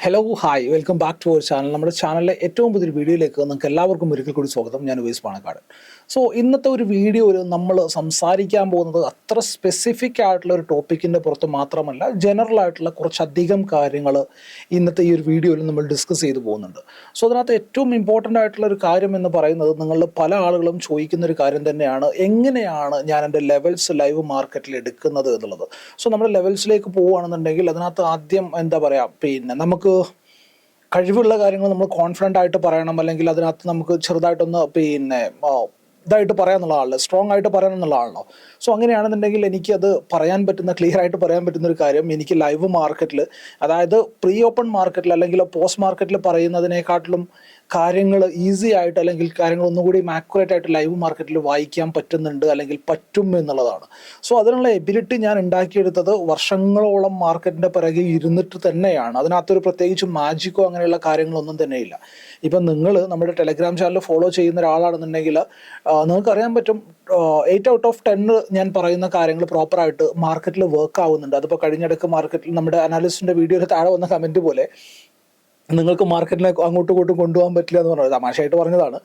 Hello hi welcome back to our channel. നമ്മുടെ ചാനലിലെ ഏറ്റവും പുതിയൊരു വീഡിയോയിലേക്ക് നിങ്ങൾക്ക് എല്ലാവർക്കും ഒരിക്കൽ കൂടി സ്വാഗതം. ഞാൻ ഉവൈസ് പാണക്കാട്. സോ ഇന്നത്തെ ഒരു വീഡിയോയിൽ നമ്മൾ സംസാരിക്കാൻ പോകുന്നത് അത്ര സ്പെസിഫിക് ആയിട്ടുള്ള ഒരു ടോപ്പിക്കിൻ്റെ പുറത്ത് മാത്രമല്ല, ജനറൽ ആയിട്ടുള്ള കുറച്ചധികം കാര്യങ്ങൾ ഇന്നത്തെ ഈ ഒരു വീഡിയോയിൽ നമ്മൾ ഡിസ്കസ് ചെയ്തു പോകുന്നുണ്ട്. സോ അതിനകത്ത് ഏറ്റവും ഇമ്പോർട്ടൻ്റ് ആയിട്ടുള്ള ഒരു കാര്യം എന്ന് പറയുന്നത്, നിങ്ങളിൽ പല ആളുകളും ചോദിക്കുന്ന ഒരു കാര്യം തന്നെയാണ്, എങ്ങനെയാണ് ഞാൻ എൻ്റെ ലെവൽസ് ലൈവ് മാർക്കറ്റിൽ എടുക്കുന്നത് എന്നുള്ളത്. സോ നമ്മുടെ ലെവൽസിലേക്ക് പോവുകയാണെന്നുണ്ടെങ്കിൽ അതിനകത്ത് ആദ്യം എന്താ പറയുക, നമുക്ക് കഴിവുള്ള കാര്യങ്ങൾ നമ്മൾ കോൺഫിഡൻ്റ് ആയിട്ട് പറയണം, അല്ലെങ്കിൽ അതിനകത്ത് നമുക്ക് ചെറുതായിട്ടൊന്ന് ഇതായിട്ട് പറയാന്നുള്ള ആളല്ലോ, സ്ട്രോങ് ആയിട്ട് പറയാനെന്നുള്ള ആളല്ലോ. സോ അങ്ങനെയാണെന്നുണ്ടെങ്കിൽ എനിക്കത് പറയാൻ പറ്റുന്ന, ക്ലിയർ ആയിട്ട് പറയാൻ പറ്റുന്ന ഒരു കാര്യം, എനിക്ക് ലൈവ് മാർക്കറ്റിൽ, അതായത് പ്രീ ഓപ്പൺ മാർക്കറ്റിൽ അല്ലെങ്കിൽ പോസ്റ്റ് മാർക്കറ്റിൽ പറയുന്നതിനെക്കാട്ടിലും കാര്യങ്ങൾ ഈസി ആയിട്ട്, അല്ലെങ്കിൽ കാര്യങ്ങൾ ഒന്നുകൂടി ആക്യുറേറ്റ് ആയിട്ട് ലൈവ് മാർക്കറ്റിൽ വായിക്കാൻ പറ്റുന്നുണ്ട്, അല്ലെങ്കിൽ പറ്റും എന്നുള്ളതാണ്. സോ അതിനുള്ള എബിലിറ്റി ഞാൻ ഉണ്ടാക്കിയെടുത്തത് വർഷങ്ങളോളം മാർക്കറ്റിൻ്റെ പിറകെ ഇരുന്നിട്ട് തന്നെയാണ്. അതിനകത്തൊരു പ്രത്യേകിച്ച് മാജിക്കോ അങ്ങനെയുള്ള കാര്യങ്ങളൊന്നും തന്നെയില്ല. ഇപ്പം നിങ്ങൾ നമ്മുടെ ടെലഗ്രാം ചാനൽ ഫോളോ ചെയ്യുന്ന ഒരാളാണെന്നുണ്ടെങ്കിൽ നിങ്ങൾക്ക് അറിയാൻ പറ്റും, 8 out of 10 ഞാൻ പറയുന്ന കാര്യങ്ങൾ പ്രോപ്പറായിട്ട് മാർക്കറ്റിൽ വർക്ക് ആവുന്നുണ്ട്. അതിപ്പോൾ കഴിഞ്ഞിടക്ക് മാർക്കറ്റിൽ നമ്മുടെ അനാലിസ്റ്റിൻ്റെ വീഡിയോയിൽ താഴെ വന്ന കമൻറ്റ് പോലെ, നിങ്ങൾക്ക് മാർക്കറ്റിനെ അങ്ങോട്ടും ഇങ്ങോട്ടും കൊണ്ടുപോകാൻ പറ്റില്ല എന്ന് പറഞ്ഞത് തമാശയായിട്ട് പറഞ്ഞതാണ്.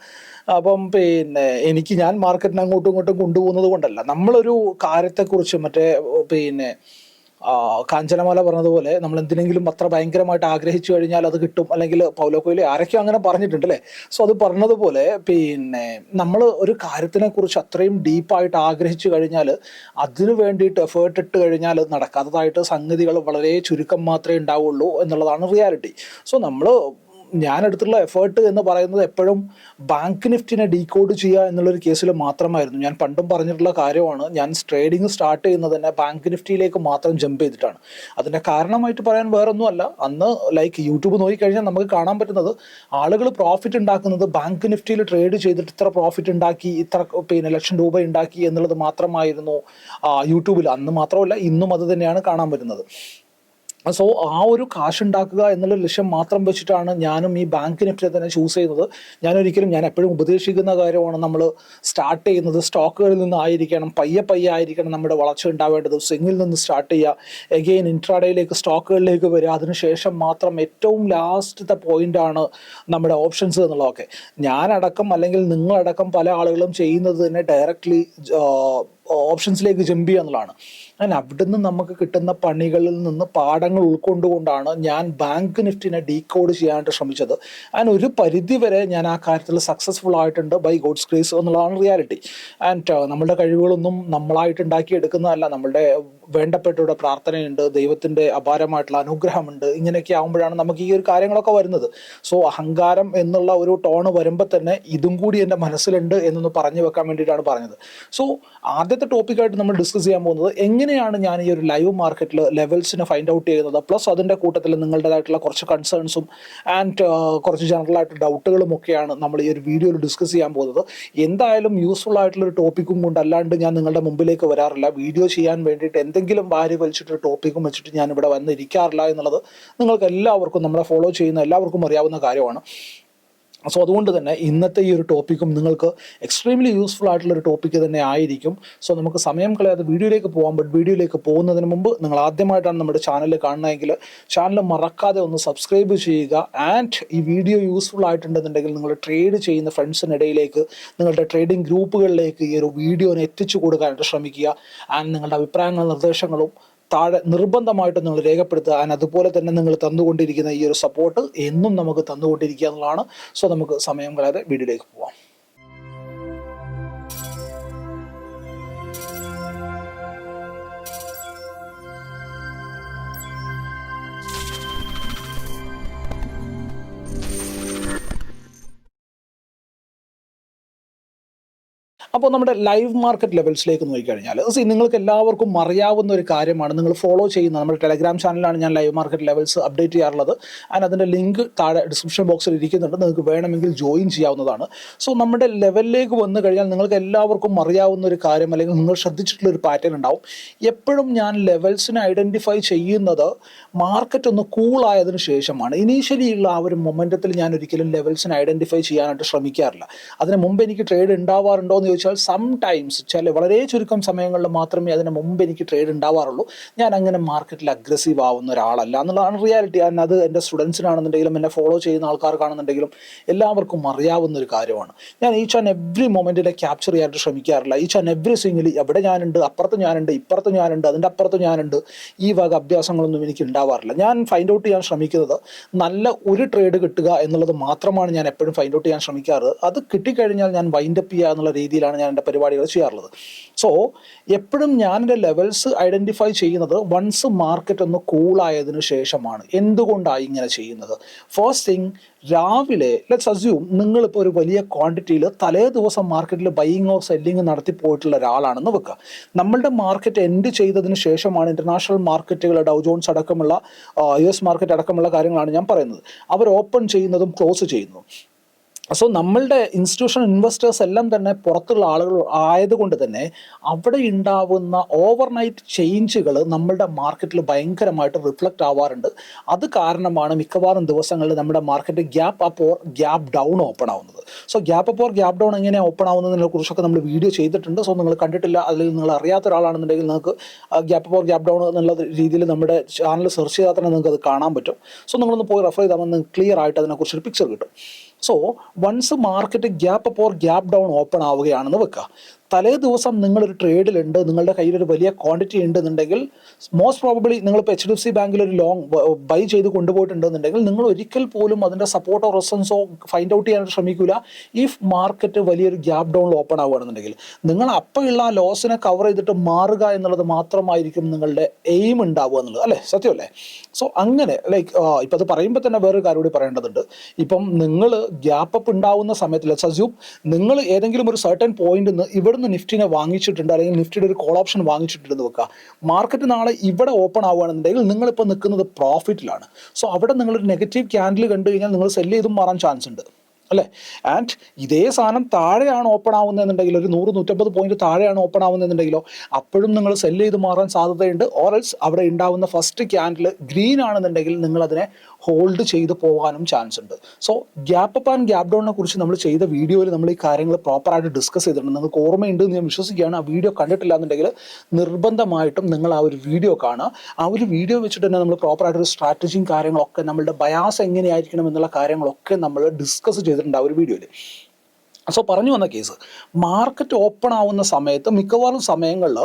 അപ്പം ഞാൻ മാർക്കറ്റിനെ അങ്ങോട്ടും ഇങ്ങോട്ടും കൊണ്ടുപോകുന്നത് കൊണ്ടല്ല, നമ്മളൊരു കാര്യത്തെക്കുറിച്ച് കാഞ്ചനമാല പറഞ്ഞതുപോലെ, നമ്മൾ എന്തിനെങ്കിലും അത്ര ഭയങ്കരമായിട്ട് ആഗ്രഹിച്ചു കഴിഞ്ഞാൽ അത് കിട്ടും, അല്ലെങ്കിൽ പൗലോ കൊയ്ലോ ആരൊക്കെയോ അങ്ങനെ പറഞ്ഞിട്ടുണ്ട് അല്ലേ. സോ അത് പറഞ്ഞതുപോലെ നമ്മൾ ഒരു കാര്യത്തിനെ കുറിച്ച് അത്രയും ഡീപ്പായിട്ട് ആഗ്രഹിച്ചു കഴിഞ്ഞാൽ, അതിന് വേണ്ടിയിട്ട് എഫേർട്ട് ഇട്ട് കഴിഞ്ഞാൽ അത് നടക്കാത്തതായിട്ട് സംഗതികൾ വളരെ ചുരുക്കം മാത്രമേ ഉണ്ടാവുള്ളൂ എന്നുള്ളതാണ് റിയാലിറ്റി. സോ ഞാൻ എടുത്തുള്ള എഫേർട്ട് എന്ന് പറയുന്നത് എപ്പോഴും ബാങ്ക് നിഫ്റ്റിനെ ഡീകോഡ് ചെയ്യുക എന്നുള്ളൊരു കേസിൽ മാത്രമായിരുന്നു. ഞാൻ പണ്ടും പറഞ്ഞിട്ടുള്ള കാര്യമാണ്, ഞാൻ ട്രേഡിങ് സ്റ്റാർട്ട് ചെയ്യുന്നത് തന്നെ ബാങ്ക് നിഫ്റ്റിയിലേക്ക് മാത്രം ജമ്പ് ചെയ്തിട്ടാണ്. അതിൻ്റെ കാരണമായിട്ട് പറയാൻ വേറൊന്നുമല്ല, അന്ന് യൂട്യൂബ് നോക്കിക്കഴിഞ്ഞാൽ നമുക്ക് കാണാൻ പറ്റുന്നത്, ആളുകൾ പ്രോഫിറ്റ് ഉണ്ടാക്കുന്നത് ബാങ്ക് നിഫ്റ്റിയിൽ ട്രേഡ് ചെയ്തിട്ട് ഇത്ര പ്രോഫിറ്റ് ഉണ്ടാക്കി, ഇത്ര ലക്ഷം രൂപ ഉണ്ടാക്കി എന്നുള്ളത് മാത്രമായിരുന്നു യൂട്യൂബിൽ. അന്ന് മാത്രമല്ല, ഇന്നും അത് തന്നെയാണ് കാണാൻ പറ്റുന്നത്. സോ ആ ഒരു കാശുണ്ടാക്കുക എന്നുള്ള ലക്ഷ്യം മാത്രം വെച്ചിട്ടാണ് ഞാനും ഈ ബാങ്ക് നിഫ്റ്റിയെ തന്നെ ചൂസ് ചെയ്യുന്നത്. ഞാൻ എപ്പോഴും ഉപദേശിക്കുന്ന കാര്യമാണ്, നമ്മൾ സ്റ്റാർട്ട് ചെയ്യുന്നത് സ്റ്റോക്കുകളിൽ നിന്നായിരിക്കണം, പയ്യെ ആയിരിക്കണം നമ്മുടെ വളർച്ച ഉണ്ടാവേണ്ടത്. സ്വിങ്ങിൽ നിന്ന് സ്റ്റാർട്ട് ചെയ്യുക, എഗെയിൻ ഇൻട്രാഡേയിലേക്ക് സ്റ്റോക്കുകളിലേക്ക് വരിക, അതിനുശേഷം മാത്രം ഏറ്റവും ലാസ്റ്റത്തെ പോയിന്റാണ് നമ്മുടെ ഓപ്ഷൻസ് എന്നുള്ളതൊക്കെ. ഞാനടക്കം അല്ലെങ്കിൽ നിങ്ങളടക്കം പല ആളുകളും ചെയ്യുന്നത് തന്നെ ഡയറക്റ്റ്ലി ഓപ്ഷൻസിലേക്ക് ജമ്പ് ചെയ്യുക എന്നുള്ളതാണ്. അവിടുന്ന് നമുക്ക് കിട്ടുന്ന പണികളിൽ നിന്ന് പാഠങ്ങൾ ഉൾക്കൊണ്ടുകൊണ്ടാണ് ഞാൻ ബാങ്ക് നിഫ്റ്റിനെ ഡീകോഡ് ചെയ്യാനായിട്ട് ശ്രമിച്ചത്. ഒരു പരിധി വരെ ഞാൻ ആ കാര്യത്തിൽ സക്സസ്ഫുൾ ആയിട്ടുണ്ട്, ബൈ ഗോഡ്സ് ഗ്രേസ് എന്നുള്ളതാണ് റിയാലിറ്റി. നമ്മളുടെ കഴിവുകളൊന്നും നമ്മളായിട്ട് ഉണ്ടാക്കിയെടുക്കുന്നതല്ല, നമ്മളുടെ വേണ്ടപ്പെട്ടവരുടെ പ്രാർത്ഥനയുണ്ട്, ദൈവത്തിൻ്റെ അപാരമായിട്ടുള്ള അനുഗ്രഹമുണ്ട്. ഇങ്ങനെയൊക്കെ ആകുമ്പോഴാണ് നമുക്ക് ഈ ഒരു കാര്യങ്ങളൊക്കെ വരുന്നത്. സോ അഹങ്കാരം എന്നുള്ള ഒരു ടോണ് വരുമ്പോൾ തന്നെ ഇതും കൂടി എൻ്റെ മനസ്സിലുണ്ട് എന്നൊന്ന് പറഞ്ഞു വെക്കാൻ വേണ്ടിയിട്ടാണ് പറഞ്ഞത്. സോ ആദ്യത്തെ ടോപ്പിക്കായിട്ട് നമ്മൾ ഡിസ്കസ് ചെയ്യാൻ പോകുന്നത്, എങ്ങനെയാണ് ഞാൻ ഈ ഒരു ലൈവ് മാർക്കറ്റിൽ ലെവൽസിനെ ഫൈൻഡ് ഔട്ട് ചെയ്യുന്നത്, പ്ലസ് അതിൻ്റെ കൂട്ടത്തിൽ നിങ്ങളുടേതായിട്ടുള്ള കുറച്ച് കൺസേൺസും കുറച്ച് ജനറൽ ആയിട്ട് ഡൗട്ടുകളും ഒക്കെയാണ് നമ്മൾ ഈ ഒരു വീഡിയോയിൽ ഡിസ്കസ് ചെയ്യാൻ പോകുന്നത്. എന്തായാലും യൂസ്ഫുൾ ആയിട്ടുള്ളൊരു ടോപ്പിക്കും കൊണ്ടല്ലാണ്ട് ഞാൻ നിങ്ങളുടെ മുമ്പിലേക്ക് വരാറില്ല. വീഡിയോ ചെയ്യാൻ വേണ്ടിയിട്ട് എന്തെങ്കിലും വാരി വലിച്ചിട്ടൊരു ടോപ്പിക്കും വെച്ചിട്ട് ഞാൻ ഇവിടെ വന്നിരിക്കാറില്ല എന്നുള്ളത് നിങ്ങൾക്ക് എല്ലാവർക്കും, നമ്മളെ ഫോളോ ചെയ്യുന്ന എല്ലാവർക്കും അറിയാവുന്ന കാര്യമാണ്. സോ അതുകൊണ്ട് തന്നെ ഇന്നത്തെ ഈ ഒരു ടോപ്പിക്കും നിങ്ങൾക്ക് എക്സ്ട്രീംലി യൂസ്ഫുൾ ആയിട്ടുള്ളൊരു ടോപ്പിക്ക് തന്നെ ആയിരിക്കും. സോ നമുക്ക് സമയം കളയാതെ വീഡിയോയിലേക്ക് പോകാം. ബട്ട് വീഡിയോയിലേക്ക് പോകുന്നതിന് മുമ്പ് നിങ്ങൾ ആദ്യമായിട്ടാണ് നമ്മുടെ ചാനൽ കാണുന്നതെങ്കിൽ ചാനൽ മറക്കാതെ ഒന്ന് സബ്സ്ക്രൈബ് ചെയ്യുക. ആൻഡ് ഈ വീഡിയോ യൂസ്ഫുൾ ആയിട്ടുണ്ടെന്നുണ്ടെങ്കിൽ നിങ്ങൾ ട്രേഡ് ചെയ്യുന്ന ഫ്രണ്ട്സിനിടയിലേക്ക്, നിങ്ങളുടെ ട്രേഡിംഗ് ഗ്രൂപ്പുകളിലേക്ക് ഈ ഒരു വീഡിയോനെ എത്തിച്ചു കൊടുക്കാനായിട്ട് ശ്രമിക്കുക. ആൻഡ് നിങ്ങളുടെ അഭിപ്രായങ്ങളും നിർദ്ദേശങ്ങളും താഴെ നിർബന്ധമായിട്ടും നിങ്ങൾ രേഖപ്പെടുത്തുക. അതുപോലെ തന്നെ നിങ്ങൾ തന്നുകൊണ്ടിരിക്കുന്ന ഈ ഒരു സപ്പോർട്ട് എന്നും നമുക്ക് തന്നുകൊണ്ടിരിക്കുക എന്നുള്ളതാണ്. സോ നമുക്ക് സമയം കളയാതെ വീഡിയോയിലേക്ക് പോവാം. അപ്പോൾ നമ്മുടെ ലൈവ് മാർക്കറ്റ് ലെവൽസിലേക്ക് നോക്കിക്കഴിഞ്ഞാൽ, നിങ്ങൾക്ക് എല്ലാവർക്കും അറിയാവുന്ന ഒരു കാര്യമാണ്, നിങ്ങൾ ഫോളോ ചെയ്യുന്ന നമ്മുടെ ടെലഗ്രാം ചാനലിലാണ് ഞാൻ ലൈവ് മാർക്കറ്റ് ലെവൽസ് അപ്ഡേറ്റ് ചെയ്യാറുള്ളത്. അതിൻ്റെ ലിങ്ക് താഴെ ഡിസ്ക്രിപ്ഷൻ ബോക്സിൽ ഇരിക്കുന്നുണ്ട്, നിങ്ങൾക്ക് വേണമെങ്കിൽ ജോയിൻ ചെയ്യാവുന്നതാണ്. സോ നമ്മുടെ ലെവലിലേക്ക് വന്നു കഴിഞ്ഞാൽ നിങ്ങൾക്ക് എല്ലാവർക്കും അറിയാവുന്ന ഒരു കാര്യം, അല്ലെങ്കിൽ നിങ്ങൾ ശ്രദ്ധിച്ചിട്ടുള്ളൊരു പാറ്റേൺ ഉണ്ടാവും. എപ്പോഴും ഞാൻ ലെവൽസിനെ ഐഡൻറ്റിഫൈ ചെയ്യുന്നത് മാർക്കറ്റ് ഒന്ന് കൂളായതിനു ശേഷമാണ്. ഇനീഷ്യലി ഉള്ള ആ ഒരു മൊമെൻറ്റത്തിൽ ഞാൻ ഒരിക്കലും ലെവൽസിനെ ഐഡൻറ്റിഫൈ ചെയ്യാനായിട്ട് ശ്രമിക്കാറില്ല. അതിന് മുമ്പ് എനിക്ക് ട്രേഡ് ഉണ്ടാവാറുണ്ടോ എന്ന് ചോദിച്ചാൽ ചോദിച്ചാൽ സംടൈംസ് വളരെ ചുരുക്കം സമയങ്ങളിൽ മാത്രമേ അതിന് മുമ്പ് എനിക്ക് ട്രേഡ് ഉണ്ടാവാറുള്ളൂ. ഞാൻ അങ്ങനെ മാർക്കറ്റിൽ അഗ്രസീവ് ആവുന്ന ഒരാളല്ല എന്നുള്ളതാണ് റിയാലിറ്റി. അത് എൻ്റെ സ്റ്റുഡൻസിനാണെന്നുണ്ടെങ്കിലും എന്നെ ഫോളോ ചെയ്യുന്ന ആൾക്കാർക്കാണെന്നുണ്ടെങ്കിലും എല്ലാവർക്കും അറിയാവുന്ന ഒരു കാര്യമാണ്. ഞാൻ ഈച്ച് ആൻഡ് എവറി മൊമെൻറ്റിനെ ക്യാപ്ചർ ചെയ്യാനായിട്ട് ശ്രമിക്കാറില്ല. ഈച്ച് ആൻഡ് എവറി സിംഗിൾ എവിടെ ഞാനുണ്ട്, അപ്പുറത്ത് ഞാനുണ്ട്, ഇപ്പുറത്ത് ഞാനുണ്ട്, അതിൻ്റെ അപ്പുറത്ത് ഞാനുണ്ട്, ഈ വക അഭ്യാസങ്ങളൊന്നും എനിക്ക് ഉണ്ടാവാറില്ല. ഞാൻ ഫൈൻഡ് ഔട്ട് ചെയ്യാൻ ശ്രമിക്കുന്നത് നല്ല ഒരു ട്രേഡ് കിട്ടുക എന്നുള്ളത് മാത്രമാണ് ഞാൻ എപ്പോഴും ഫൈൻഡ് ഔട്ട് ചെയ്യാൻ ശ്രമിക്കാറ്. അത് കിട്ടിക്കഴിഞ്ഞാൽ ഞാൻ വൈൻഡപ്പ് ചെയ്യുക എന്നുള്ള രീതിയിലാണ് ഞാൻ എൻ്റെ പരിപാടികൾ ചെയ്യാറുള്ളത്. സോ എപ്പോഴും ഞാൻ എൻ്റെ ലെവൽസ് ഐഡൻറ്റിഫൈ ചെയ്യുന്നത് വൺസ് മാർക്കറ്റ് ഒന്ന് കൂളായതിനു ശേഷമാണ്. എന്തുകൊണ്ടാണ് ഇങ്ങനെ ചെയ്യുന്നത്? ഫസ്റ്റ് തിങ്, രാവിലെ ലെറ്റ്സ് അസ്യൂം നിങ്ങളിപ്പോൾ ഒരു വലിയ ക്വാണ്ടിറ്റിയിൽ തലേ ദിവസം മാർക്കറ്റിൽ ബൈയിങ് ഓർ സെല്ലിങ് നടത്തി പോയിട്ടുള്ള ഒരാളാണെന്ന് വെക്കുക. നമ്മളുടെ മാർക്കറ്റ് എൻഡ് ചെയ്തതിന് ശേഷമാണ് ഇൻ്റർനാഷണൽ മാർക്കറ്റുകൾ, ഡൗ ജോൺസ് അടക്കമുള്ള US മാർക്കറ്റ് അടക്കമുള്ള കാര്യങ്ങളാണ് ഞാൻ പറയുന്നത്. അവർ ഓപ്പൺ ചെയ്യുന്നതും ക്ലോസ് ചെയ്യുന്നതും. സോ നമ്മളുടെ ഇൻസ്റ്റിറ്റ്യൂഷണൽ ഇൻവെസ്റ്റേഴ്സ് എല്ലാം തന്നെ പുറത്തുള്ള ആളുകൾ ആയതുകൊണ്ട് തന്നെ അവിടെ ഉണ്ടാവുന്ന ഓവർനൈറ്റ് ചേഞ്ചുകൾ നമ്മളുടെ മാർക്കറ്റിൽ ഭയങ്കരമായിട്ട് റിഫ്ലക്റ്റ് ആവാറുണ്ട്. അത് കാരണമാണ് മിക്കവാറും ദിവസങ്ങളിൽ നമ്മുടെ market gap up or gap down open ആവുന്നത്. So gap up or gap down എങ്ങനെയാണ് ഓപ്പൺ ആവുന്നതിനെ കുറിച്ചൊക്കെ നമ്മൾ വീഡിയോ ചെയ്തിട്ടുണ്ട്. സോ നിങ്ങൾ കണ്ടിട്ടില്ല, അല്ലെങ്കിൽ നിങ്ങൾ അറിയാത്ത ഒരാളാണെന്നുണ്ടെങ്കിൽ നിങ്ങൾക്ക് gap up or gap down എന്നുള്ള രീതിയിൽ നമ്മുടെ ചാനൽ സെർച്ച് ചെയ്താൽ തന്നെ നിങ്ങൾക്ക് അത് കാണാൻ പറ്റും. സോ നിങ്ങളൊന്ന് പോയി റെഫർ ചെയ്താൽ നിങ്ങൾക്ക് ക്ലിയർ ആയിട്ട് അതിനെക്കുറിച്ചൊരു പിക്ചർ കിട്ടും. So once market gap up or gap down open ആവുകയാണെന്ന് വെക്കുക, തലേ ദിവസം നിങ്ങളൊരു ട്രേഡിലുണ്ട്, നിങ്ങളുടെ കയ്യിലൊരു വലിയ ക്വാണ്ടിറ്റി ഉണ്ടെന്നുണ്ടെങ്കിൽ മോസ്റ്റ് പ്രോബബ്ലി നിങ്ങളിപ്പോൾ HDFC ബാങ്കിൽ ഒരു ലോങ് ബൈ ചെയ്ത് കൊണ്ടുപോയിട്ടുണ്ടെന്നുണ്ടെങ്കിൽ നിങ്ങൾ ഒരിക്കൽ പോലും അതിൻ്റെ സപ്പോർട്ടോ റെസൻസോ ഫൈൻഡ് ഔട്ട് ചെയ്യാനായിട്ട് ശ്രമിക്കില്ല. ഇഫ് മാർക്കറ്റ് വലിയൊരു ഗ്യാപ്പ് ഡൗൺ ഓപ്പൺ ആവുകയാണെന്നുണ്ടെങ്കിൽ നിങ്ങൾ അപ്പോഴുള്ള ആ ലോസിനെ കവർ ചെയ്തിട്ട് മാറുക എന്നുള്ളത് മാത്രമായിരിക്കും നിങ്ങളുടെ എയിം ഉണ്ടാവുക എന്നുള്ളത്, അല്ലേ? സത്യമല്ലേ? സോ അങ്ങനെ ഇപ്പം അത് പറയുമ്പോൾ തന്നെ വേറൊരു കാര്യം കൂടി പറയേണ്ടതുണ്ട്. ഇപ്പം നിങ്ങൾ ഗ്യാപ്പ് അപ്പ് ഉണ്ടാവുന്ന സമയത്ത് ലെറ്റ്സ് അസ്യൂം നിങ്ങൾ ഏതെങ്കിലും ഒരു സർട്ടൻ പോയിന്റ് നിന്ന് ഇവിടുന്ന് നിഫ്റ്റിനെ വാങ്ങിച്ചിട്ടുണ്ട്, അല്ലെങ്കിൽ നിഫ്റ്റിയുടെ ഒരു കോൾ ഓപ്ഷൻ വാങ്ങിച്ചിട്ടുണ്ടെന്ന് വെക്കുക. മാർക്കറ്റ് നാളെ ഇവിടെ ഓപ്പൺ ആവുകയാണെന്നുണ്ടെങ്കിൽ നിങ്ങളിപ്പോൾ നിൽക്കുന്നത് പ്രോഫിറ്റിലാണ്. സോ അവിടെ നിങ്ങളൊരു നെഗറ്റീവ് ക്യാൻഡിൽ കണ്ടു കഴിഞ്ഞാൽ നിങ്ങൾ സെല്ല് ചെയ്തും മാറാൻ ചാൻസ് ഉണ്ട്, അല്ലേ? ആൻഡ് ഇതേ സാധനം താഴെയാണ് ഓപ്പൺ ആവുന്നതെന്നുണ്ടെങ്കിൽ, ഒരു 100-150 പോയിന്റ് താഴെയാണ് ഓപ്പൺ ആവുന്നതെന്നുണ്ടെങ്കിലോ അപ്പോഴും നിങ്ങൾ സെല്ല് ചെയ്ത് മാറാൻ സാധ്യതയുണ്ട്. ഓറൽസ് അവിടെ ഉണ്ടാവുന്ന ഫസ്റ്റ് ക്യാൻഡിൽ ഗ്രീൻ ആണെന്നുണ്ടെങ്കിൽ നിങ്ങൾ അതിനെ ഹോൾഡ് ചെയ്ത് പോകാനും ചാൻസ് ഉണ്ട്. So gap up and gap ഡൗണിനെ കുറിച്ച് നമ്മൾ ചെയ്ത വീഡിയോയിൽ നമ്മൾ ഈ കാര്യങ്ങൾ പ്രോപ്പറായിട്ട് ഡിസ്കസ് ചെയ്തിട്ടുണ്ട്. നിങ്ങൾക്ക് ഓർമ്മയുണ്ട് എന്ന് ഞാൻ വിശ്വസിക്കുകയാണ്. ആ വീഡിയോ കണ്ടിട്ടില്ല എന്നുണ്ടെങ്കിൽ നിർബന്ധമായിട്ടും നിങ്ങൾ ആ ഒരു വീഡിയോ കാണുക. ആ ഒരു വീഡിയോ വെച്ചിട്ട് തന്നെ നമ്മൾ പ്രോപ്പറായിട്ടൊരു സ്ട്രാറ്റജിയും കാര്യങ്ങളൊക്കെ, നമ്മളുടെ ബയാസ് എങ്ങനെയായിരിക്കണം എന്നുള്ള കാര്യങ്ങളൊക്കെ നമ്മൾ ഡിസ്കസ് ചെയ്തിട്ടുണ്ട് ആ ഒരു വീഡിയോയിൽ. സോ പറഞ്ഞു വന്ന കേസ്, മാർക്കറ്റ് ഓപ്പൺ ആവുന്ന സമയത്ത് മിക്കവാറും സമയങ്ങളിൽ